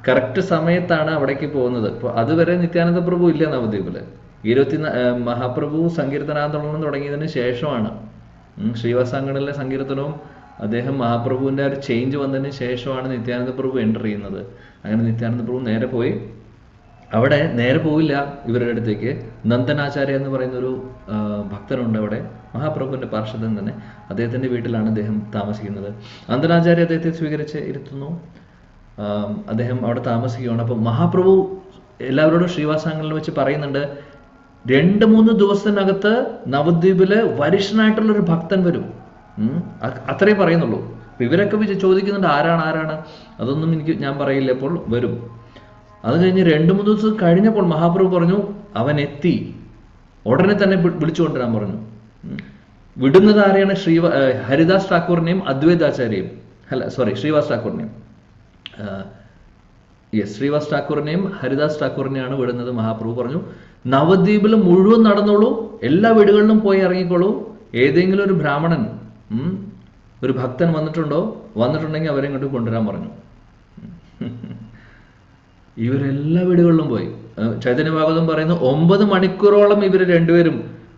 കറക്റ്റ് സമയത്താണ് അവിടേക്ക് പോകുന്നത്. അപ്പോൾ അതുവരെ നിത്യാനന്ദ പ്രഭു ഇല്ല നവദ്വീപിൽ. മഹാപ്രഭു സങ്കീർത്തനാന്തോളനം തുടങ്ങിയതിന് ശേഷമാണ്, ശ്രീവാസാങ്കണിലെ സങ്കീർത്തനവും അദ്ദേഹം മഹാപ്രഭുവിൻ്റെ ഒരു ചേഞ്ച് വന്നതിന് ശേഷമാണ് നിത്യാനന്ദ പ്രഭു എൻ്റർ ചെയ്യുന്നത്. അങ്ങനെ നിത്യാനന്ദ പ്രഭു നേരെ പോയി. അവിടെ നേരെ പോയില്ല ഇവരുടെ അടുത്തേക്ക്. നന്ദനാചാര്യ എന്ന് പറയുന്നൊരു ഭക്തനുണ്ട് അവിടെ, മഹാപ്രഭുവിൻ്റെ പാർഷദൻ തന്നെ. അദ്ദേഹത്തിൻ്റെ വീട്ടിലാണ് അദ്ദേഹം താമസിക്കുന്നത്. നന്ദനാചാര്യ അദ്ദേഹത്തെ സ്വീകരിച്ച് ഇരുത്തുന്നു. അദ്ദേഹം അവിടെ താമസിക്കുകയാണ്. അപ്പോൾ മഹാപ്രഭു എല്ലാവരോടും ശ്രീവാസാങ്കണിൽ വെച്ച് പറയുന്നുണ്ട്, 2-3 ദിവസത്തിനകത്ത് നവദ്വീപില് വരിഷ്ഠനായിട്ടുള്ളൊരു ഭക്തൻ വരും. അത്രേ പറയുന്നുള്ളൂ. അപ്പൊ ഇവരൊക്കെ ചോദിക്കുന്നുണ്ട്, ആരാണ്? അതൊന്നും ഞാൻ പറയില്ല, ഇപ്പോൾ വരും. അത് കഴിഞ്ഞ് 2-3 ദിവസം കഴിഞ്ഞപ്പോൾ മഹാപ്രഭു പറഞ്ഞു, അവൻ എത്തി, ഉടനെ തന്നെ വിളിച്ചുകൊണ്ടുവരാൻ പറഞ്ഞു. വിടുന്നത് ആരെയാണ്? ഹരിദാസ് ഠാക്കൂറിനെയും അദ്വൈതാചാര്യയും, ശ്രീവാസ് ഠാക്കൂറിനെയും. ശ്രീവാസ് ഠാക്കൂറിനെയും ഹരിദാസ് ഠാക്കൂറിനെയാണ് വിടുന്നത്. മഹാപ്രഭു പറഞ്ഞു, നവദ്വീപിൽ മുഴുവൻ നടന്നോളൂ, എല്ലാ വീടുകളിലും പോയി ഇറങ്ങിക്കോളൂ. ഏതെങ്കിലും ഒരു ബ്രാഹ്മണൻ, ഒരു ഭക്തൻ വന്നിട്ടുണ്ടെങ്കിൽ അവരെ ഇങ്ങോട്ട് കൊണ്ടുവരാൻ പറഞ്ഞു. ഇവരെല്ലാ വീടുകളിലും പോയി. ചൈതന്യഭാഗവതം പറയുന്നു, 9 മണിക്കൂറോളം ഇവർ രണ്ടുപേരും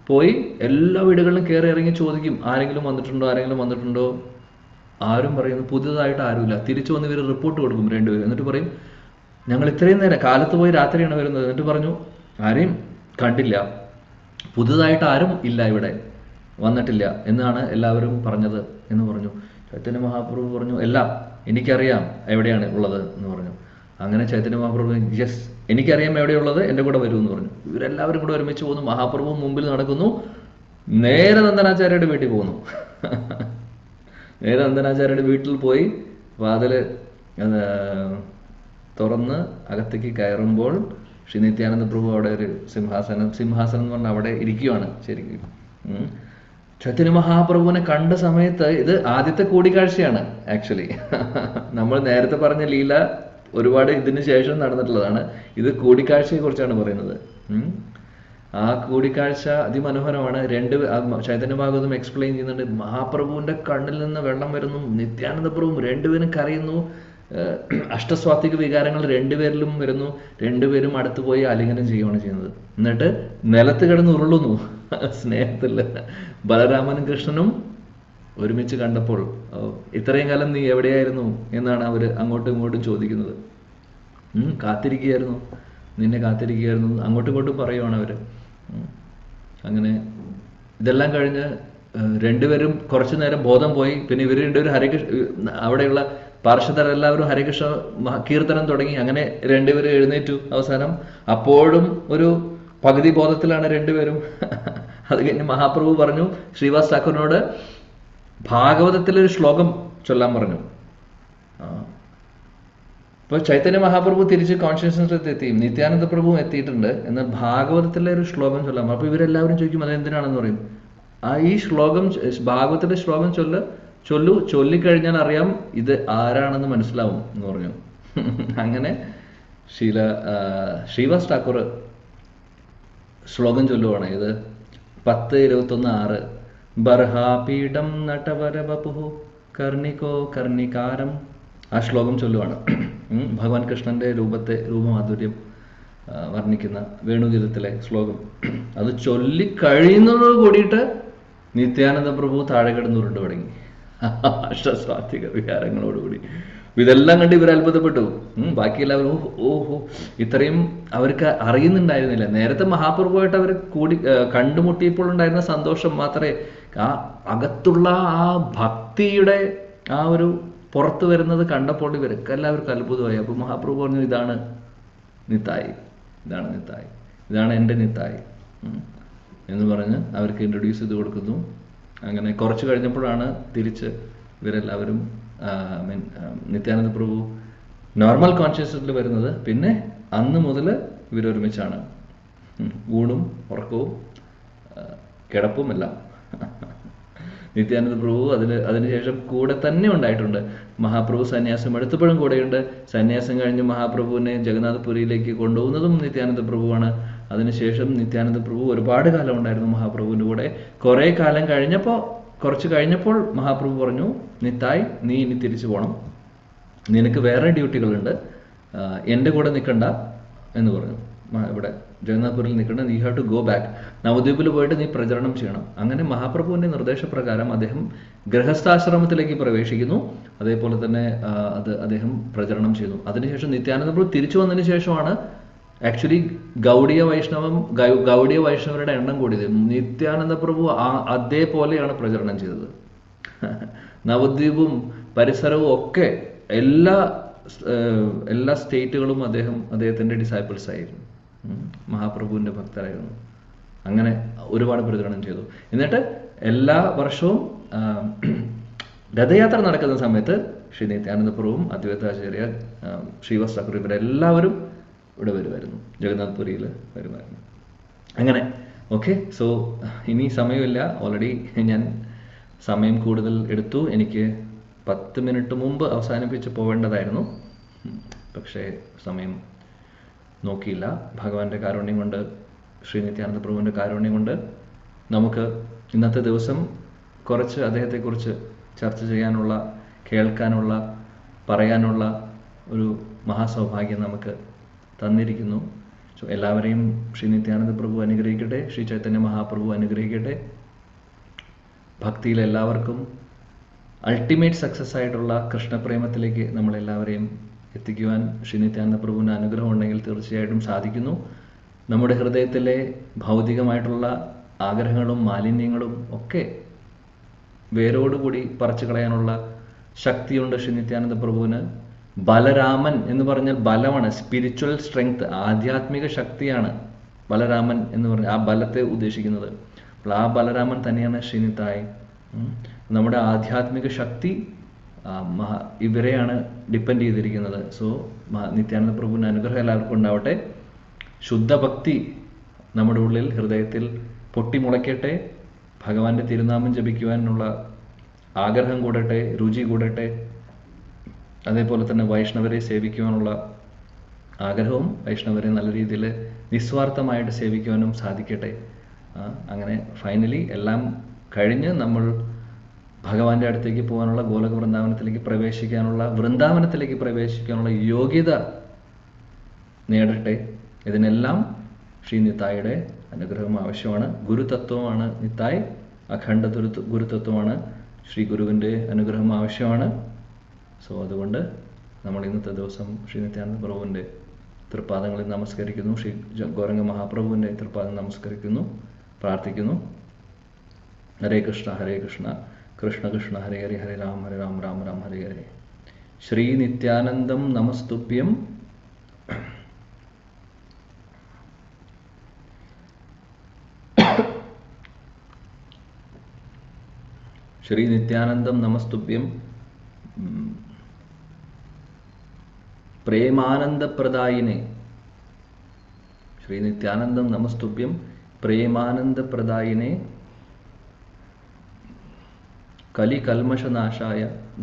പോയി എല്ലാ വീടുകളിലും കയറി ഇറങ്ങി ചോദിക്കും, ആരെങ്കിലും വന്നിട്ടുണ്ടോ? ആരും പറയുന്നു പുതിയതായിട്ട് ആരുമില്ല. തിരിച്ചു വന്ന് ഇവർ റിപ്പോർട്ട് കൊടുക്കും രണ്ടുപേരും. എന്നിട്ട് പറയും, ഞങ്ങൾ ഇത്രയും നേരം, കാലത്ത് പോയി രാത്രിയാണ് വരുന്നത്. എന്നിട്ട് പറഞ്ഞു, ആരെയും കണ്ടില്ല. പുതുതായിട്ട് ആരും ഇല്ല ഇവിടെ, വന്നിട്ടില്ല എന്നാണ് എല്ലാവരും പറഞ്ഞത് എന്ന് പറഞ്ഞു. ചൈതന്യ മഹാപ്രഭു പറഞ്ഞു, എല്ലാം എനിക്കറിയാം എവിടെയാണ് ഉള്ളത് എന്ന് പറഞ്ഞു. അങ്ങനെ ചൈതന്യ മഹാപ്രഭു, യെസ് എനിക്കറിയാം എവിടെയുള്ളത്, എൻ്റെ കൂടെ വരൂ എന്ന് പറഞ്ഞു. ഇവരെല്ലാവരും കൂടെ ഒരുമിച്ച് പോകുന്നു. മഹാപ്രഭു മുമ്പിൽ നടക്കുന്നു, നേരെ നന്ദനാചാര്യയുടെ വീട്ടിൽ പോകുന്നു. നേരെ നന്ദനാചാര്യയുടെ വീട്ടിൽ പോയി വാതില് തുറന്ന് അകത്തേക്ക് കയറുമ്പോൾ ശ്രീ നിത്യാനന്ദ പ്രഭു അവിടെ ഒരു സിംഹാസനം എന്ന് പറഞ്ഞാൽ അവിടെ ഇരിക്കുകയാണ് ശരിക്കും. ചൈതന്യ മഹാപ്രഭുവിനെ കണ്ട സമയത്ത്, ഇത് ആദ്യത്തെ കൂടിക്കാഴ്ചയാണ് ആക്ച്വലി. നമ്മൾ നേരത്തെ പറഞ്ഞ ലീല ഒരുപാട് ഇതിന് ശേഷം നടന്നിട്ടുള്ളതാണ്. ഇത് കൂടിക്കാഴ്ചയെ കുറിച്ചാണ് പറയുന്നത്. ആ കൂടിക്കാഴ്ച അതിമനോഹരമാണ്. ചൈതന്യ ഭാഗവതം എക്സ്പ്ലെയിൻ ചെയ്യുന്നുണ്ട്. മഹാപ്രഭുവിന്റെ കണ്ണിൽ നിന്ന് വെള്ളം വരുന്നു, നിത്യാനന്ദ പ്രഭുവും രണ്ടുപേരും കരയുന്നു. അഷ്ടസ്വാത്വിക വികാരങ്ങൾ രണ്ടുപേരിലും വരുന്നു. രണ്ടുപേരും അടുത്ത് പോയി ആലിംഗനം ചെയ്യുകയാണ് ചെയ്യുന്നത്. എന്നിട്ട് നിലത്ത് കിടന്ന് ഉരുളുന്നു സ്നേഹത്തിൽ. ബലരാമനും കൃഷ്ണനും ഒരുമിച്ച് കണ്ടപ്പോൾ, ഇത്രയും കാലം നീ എവിടെയായിരുന്നു എന്നാണ് അവര് അങ്ങോട്ടും ഇങ്ങോട്ടും ചോദിക്കുന്നത്. കാത്തിരിക്കുകയായിരുന്നു, നിന്നെ കാത്തിരിക്കുകയായിരുന്നു, അങ്ങോട്ടും ഇങ്ങോട്ടും പറയുവാണ് അവര്. അങ്ങനെ ഇതെല്ലാം കഴിഞ്ഞ് രണ്ടുപേരും കുറച്ചു നേരം ബോധം പോയി. പിന്നെ ഇവർ രണ്ടുപേരും അവിടെയുള്ള പാർഷദരെല്ലാവരും ഹരികൃഷ്ണ കീർത്തനം തുടങ്ങി. അങ്ങനെ രണ്ടുപേരും എഴുന്നേറ്റു. അവസാനം അപ്പോഴും ഒരു പകുതി ബോധത്തിലാണ് രണ്ടുപേരും. അത് കഴിഞ്ഞ് മഹാപ്രഭു പറഞ്ഞു ശ്രീവാസ് ഠാക്കൂറിനോട് ഭാഗവതത്തിലൊരു ശ്ലോകം ചൊല്ലാൻ പറഞ്ഞു. ഇപ്പൊ ചൈതന്യ മഹാപ്രഭു തിരിച്ച് കോൺഷ്യസ്നസ് എത്തി, നിത്യാനന്ദ പ്രഭുവും എത്തിയിട്ടുണ്ട്. എന്നാൽ ഭാഗവതത്തിലെ ഒരു ശ്ലോകം ചൊല്ലാം. അപ്പൊ ഇവരെല്ലാവരും ചോദിക്കും അതെന്തിനാണെന്ന് പറയും. ഈ ശ്ലോകം, ഭാഗവതത്തിലെ ശ്ലോകം ചൊല്ലിക്കഴിഞ്ഞാൽ അറിയാം ഇത് ആരാണെന്ന് മനസ്സിലാവും എന്ന് പറഞ്ഞു. അങ്ങനെ ശ്രീവാസ് ഠാക്കൂർ ശ്ലോകം ചൊല്ലുവാണ്. ഇത് 10:21:6 ബർഹാപീഠം നട്ടവര വപുഹു കർണികോ കർണികാരം. ആ ശ്ലോകം ചൊല്ലുവാണ്. ഭഗവാൻ കൃഷ്ണന്റെ രൂപമാധുര്യം വർണ്ണിക്കുന്ന വേണുഗീതത്തിലെ ശ്ലോകം. അത് ചൊല്ലിക്കഴിയുന്നതോട് കൂടിയിട്ട് നിത്യാനന്ദ പ്രഭു താഴെ കിടന്ന് ഉരുണ്ട് തുടങ്ങി, അഷ്ടസ്വാത്വിക വികാരങ്ങളോടുകൂടി. ഇതെല്ലാം കണ്ട് ഇവർ അത്ഭുതപ്പെട്ടു. ബാക്കി എല്ലാവരും ഓഹോ, ഇത്രയും അവർക്ക് അറിയുന്നുണ്ടായിരുന്നില്ല. നേരത്തെ മഹാപ്രഭുവായിട്ട് അവർ കണ്ടുമുട്ടിയപ്പോൾ ഉണ്ടായിരുന്ന സന്തോഷം മാത്രമേ, ആ അകത്തുള്ള ആ ഭക്തിയുടെ ആ ഒരു പുറത്തു വരുന്നത് കണ്ടപ്പോൾ ഇവർക്ക് എല്ലാവർക്കും അത്ഭുതമായി. അപ്പൊ മഹാപ്രഭു പറഞ്ഞു, ഇതാണ് നിത്തായി, ഇതാണ് എൻ്റെ നിത്തായി എന്ന് പറഞ്ഞ് അവർക്ക് ഇൻട്രൊഡ്യൂസ് ചെയ്ത് കൊടുക്കുന്നു. അങ്ങനെ കുറച്ച് കഴിഞ്ഞപ്പോഴാണ് തിരിച്ച് ഇവരെല്ലാവരും നിത്യാനന്ദ പ്രഭു നോർമൽ കോൺഷ്യസ്നസ്സിൽ വരുന്നത്. പിന്നെ അന്ന് മുതൽ ഇവരൊരുമിച്ചാണ്, ഊണും ഉറക്കവും കിടപ്പും എല്ലാം. നിത്യാനന്ദ പ്രഭു അതിനുശേഷം കൂടെ തന്നെ ഉണ്ടായിട്ടുണ്ട്. മഹാപ്രഭു സന്യാസം എടുത്തപ്പോഴും കൂടെയുണ്ട്. സന്യാസം കഴിഞ്ഞ് മഹാപ്രഭുവിനെ ജഗന്നാഥപുരിയിലേക്ക് കൊണ്ടുപോകുന്നതും നിത്യാനന്ദ പ്രഭുവാണ്. അതിനുശേഷം നിത്യാനന്ദ പ്രഭു ഒരുപാട് കാലം ഉണ്ടായിരുന്നു മഹാപ്രഭുവിൻ്റെ കൂടെ. കുറച്ച് കഴിഞ്ഞപ്പോൾ മഹാപ്രഭു പറഞ്ഞു, നിത്തായ് നീ ഇനി തിരിച്ചു പോകണം, നിനക്ക് വേറെ ഡ്യൂട്ടികളുണ്ട്, എൻ്റെ കൂടെ നിൽക്കണ്ട എന്ന് പറഞ്ഞു. ഇവിടെ ജഗന്നാഥപുരിയിൽ നിൽക്കണ്ട, നീ ഹാവ് ടു ഗോ ബാക്ക്, നവദ്വീപിൽ പോയിട്ട് നീ പ്രചരണം ചെയ്യണം. അങ്ങനെ മഹാപ്രഭുവിന്റെ നിർദ്ദേശപ്രകാരം അദ്ദേഹം ഗൃഹസ്ഥാശ്രമത്തിലേക്ക് പ്രവേശിക്കുന്നു. അതേപോലെ തന്നെ അദ്ദേഹം പ്രചരണം ചെയ്തു. അതിനുശേഷം നിത്യാനന്ദ പ്രഭു തിരിച്ചു വന്നതിന് ശേഷമാണ് ആക്ച്വലി ഗൗഡിയ വൈഷ്ണവരുടെ എണ്ണം കൂടിയത്. നിത്യാനന്ദ പ്രഭു അതേപോലെയാണ് പ്രചരണം ചെയ്തത്. നവദ്വീപും പരിസരവും ഒക്കെ എല്ലാ സ്റ്റേറ്റുകളും അദ്ദേഹത്തിന്റെ ഡിസൈപ്പിൾസ് ആയിരുന്നു, മഹാപ്രഭുവിന്റെ ഭക്തരായിരുന്നു. അങ്ങനെ ഒരുപാട് പ്രചരണം ചെയ്തു. എന്നിട്ട് എല്ലാ വർഷവും രഥയാത്ര നടക്കുന്ന സമയത്ത് ശ്രീ നിത്യാനന്ദ പ്രഭുവും അദ്വൈതാചാര്യ ശ്രീവാസ് ഠാക്കൂർ ഇവരെല്ലാവരും ഇവിടെ വരുമായിരുന്നു, ജഗന്നാഥ്പുരിയിൽ വരുമായിരുന്നു. അങ്ങനെ ഓക്കെ. സോ ഇനി സമയമില്ല, ഓൾറെഡി ഞാൻ സമയം കൂടുതൽ എടുത്തു. എനിക്ക് 10 മിനിറ്റ് മുമ്പ് അവസാനിപ്പിച്ച് പോവേണ്ടതായിരുന്നു, പക്ഷേ സമയം നോക്കിയില്ല. ഭഗവാന്റെ കാരുണ്യം കൊണ്ട്, ശ്രീ നിത്യാനന്ദ പ്രഭുവിൻ്റെ കാരുണ്യം കൊണ്ട് നമുക്ക് ഇന്നത്തെ ദിവസം കുറച്ച് അദ്ദേഹത്തെക്കുറിച്ച് ചർച്ച ചെയ്യാനുള്ള, കേൾക്കാനുള്ള, പറയാനുള്ള ഒരു മഹാസൗഭാഗ്യം നമുക്ക് തന്നിരിക്കുന്നു. സോ എല്ലാവരെയും ശ്രീ നിത്യാനന്ദ പ്രഭു അനുഗ്രഹിക്കട്ടെ, ശ്രീ ചൈതന്യ മഹാപ്രഭു അനുഗ്രഹിക്കട്ടെ. ഭക്തിയിൽ എല്ലാവർക്കും അൾട്ടിമേറ്റ് സക്സസ് ആയിട്ടുള്ള കൃഷ്ണപ്രേമത്തിലേക്ക് നമ്മളെല്ലാവരെയും എത്തിക്കുവാൻ ശ്രീ നിത്യാനന്ദ പ്രഭുവിൻ്റെ അനുഗ്രഹം ഉണ്ടെങ്കിൽ തീർച്ചയായിട്ടും സാധിക്കുന്നു. നമ്മുടെ ഹൃദയത്തിലെ ഭൗതികമായിട്ടുള്ള ആഗ്രഹങ്ങളും മാലിന്യങ്ങളും ഒക്കെ വേരോടുകൂടി പറിച്ചു കളയാനുള്ള ശക്തിയുണ്ട് ശ്രീ നിത്യാനന്ദ പ്രഭുവിന്. ബലരാമൻ എന്ന് പറഞ്ഞാൽ ബലമാണ്, സ്പിരിച്വൽ സ്ട്രെങ്ത്, ആധ്യാത്മിക ശക്തിയാണ് ബലരാമൻ എന്ന് പറഞ്ഞാൽ ആ ബലത്തെ ഉദ്ദേശിക്കുന്നത്. അപ്പോൾ ആ ബലരാമൻ തന്നെയാണ് ശ്രീനിത്തായി. നമ്മുടെ ആധ്യാത്മിക ശക്തി ഇവരെയാണ് ഡിപ്പെൻഡ് ചെയ്തിരിക്കുന്നത്. സോ നിത്യാനന്ദ പ്രഭുവിൻ്റെ അനുഗ്രഹം എല്ലാവർക്കും ഉണ്ടാവട്ടെ. ശുദ്ധഭക്തി നമ്മുടെ ഉള്ളിൽ ഹൃദയത്തിൽ പൊട്ടിമുളയ്ക്കട്ടെ. ഭഗവാന്റെ തിരുനാമം ജപിക്കുവാനുള്ള ആഗ്രഹം കൂടട്ടെ, രുചി കൂടട്ടെ. അതേപോലെ തന്നെ വൈഷ്ണവരെ സേവിക്കുവാനുള്ള ആഗ്രഹവും വൈഷ്ണവരെ നല്ല രീതിയിൽ നിസ്വാർത്ഥമായിട്ട് സേവിക്കുവാനും സാധിക്കട്ടെ. അങ്ങനെ ഫൈനലി എല്ലാം കഴിഞ്ഞ് നമ്മൾ ഭഗവാന്റെ അടുത്തേക്ക് പോകാനുള്ള, ഗോലക വൃന്ദാവനത്തിലേക്ക് പ്രവേശിക്കാനുള്ള യോഗ്യത നേടട്ടെ. ഇതിനെല്ലാം ശ്രീ നിത്തായിയുടെ അനുഗ്രഹം ആവശ്യമാണ്. ഗുരുതത്വമാണ് നിത്തായ്, അഖണ്ഡ ഗുരുതത്വമാണ്. ശ്രീ ഗുരുവിൻ്റെ അനുഗ്രഹം ആവശ്യമാണ്. സോ അതുകൊണ്ട് നമ്മൾ ഇന്നത്തെ ദിവസം ശ്രീ നിത്യാനന്ദ പ്രഭുവിൻ്റെ തൃപ്പാദങ്ങളിൽ നമസ്കരിക്കുന്നു. ശ്രീ ഗൗരംഗ മഹാപ്രഭുവിൻ്റെ തൃപ്പാദം നമസ്കരിക്കുന്നു, പ്രാർത്ഥിക്കുന്നു. ഹരേ കൃഷ്ണ ഹരേ കൃഷ്ണ കൃഷ്ണ കൃഷ്ണ ഹരേ ഹരേ, ഹരേ രാം രാം രാം ഹരേ ഹരേ. ശ്രീ നിത്യാനന്ദം നമസ്തുഭ്യം. ശ്രീ നിത്യാനന്ദം നമസ്തുഭ്യം. പ്രേമാനന്ദപ്രദായിനെ. ശ്രീ നിത്യാനന്ദം നമസ്തുഭ്യം പ്രേമാനന്ദപ്രദായിനെ. കലി കൽമഷനാശായ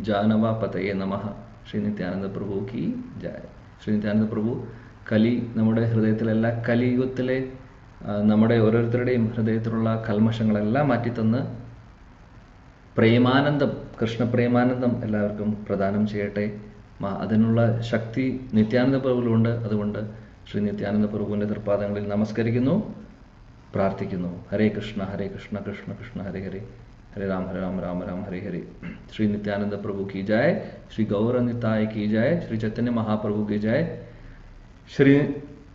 ജാനവാപതയെ നമഃ. ശ്രീ നിത്യാനന്ദ പ്രഭു കി ജയ. ശ്രീ നിത്യാനന്ദ പ്രഭു നമ്മുടെ ഹൃദയത്തിലെല്ലാ കലിയുഗത്തിലെ നമ്മുടെ ഓരോരുത്തരുടെയും ഹൃദയത്തിലുള്ള കൽമഷങ്ങളെല്ലാം മാറ്റിത്തന്ന് പ്രേമാനന്ദം, കൃഷ്ണപ്രേമാനന്ദം എല്ലാവർക്കും പ്രദാനം ചെയ്യട്ടെ. അതിനുള്ള ശക്തി നിത്യാനന്ദ പ്രഭുവിലുണ്ട്. അതുകൊണ്ട് ശ്രീ നിത്യാനന്ദ പ്രഭുവിൻ്റെ തൃപ്പാദങ്ങളിൽ നമസ്കരിക്കുന്നു, പ്രാർത്ഥിക്കുന്നു. ഹരേ കൃഷ്ണ കൃഷ്ണ കൃഷ്ണ ഹരേ ഹരേ, ഹരേ രാം രാം രാം ഹരേ ഹരേ. ശ്രീ നിത്യാനന്ദ പ്രഭു की जय, श्री गौर निताय की जय, श्री चैतन्य महाप्रभु की जय, श्री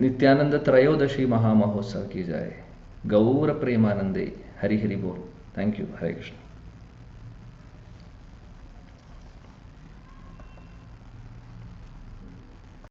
नित्यानंद त्रयोदशी महामहोत्सव की जय. गौर प्रेमानंदे. हरि हरि बोल. Thank you. हरे कृष्ण.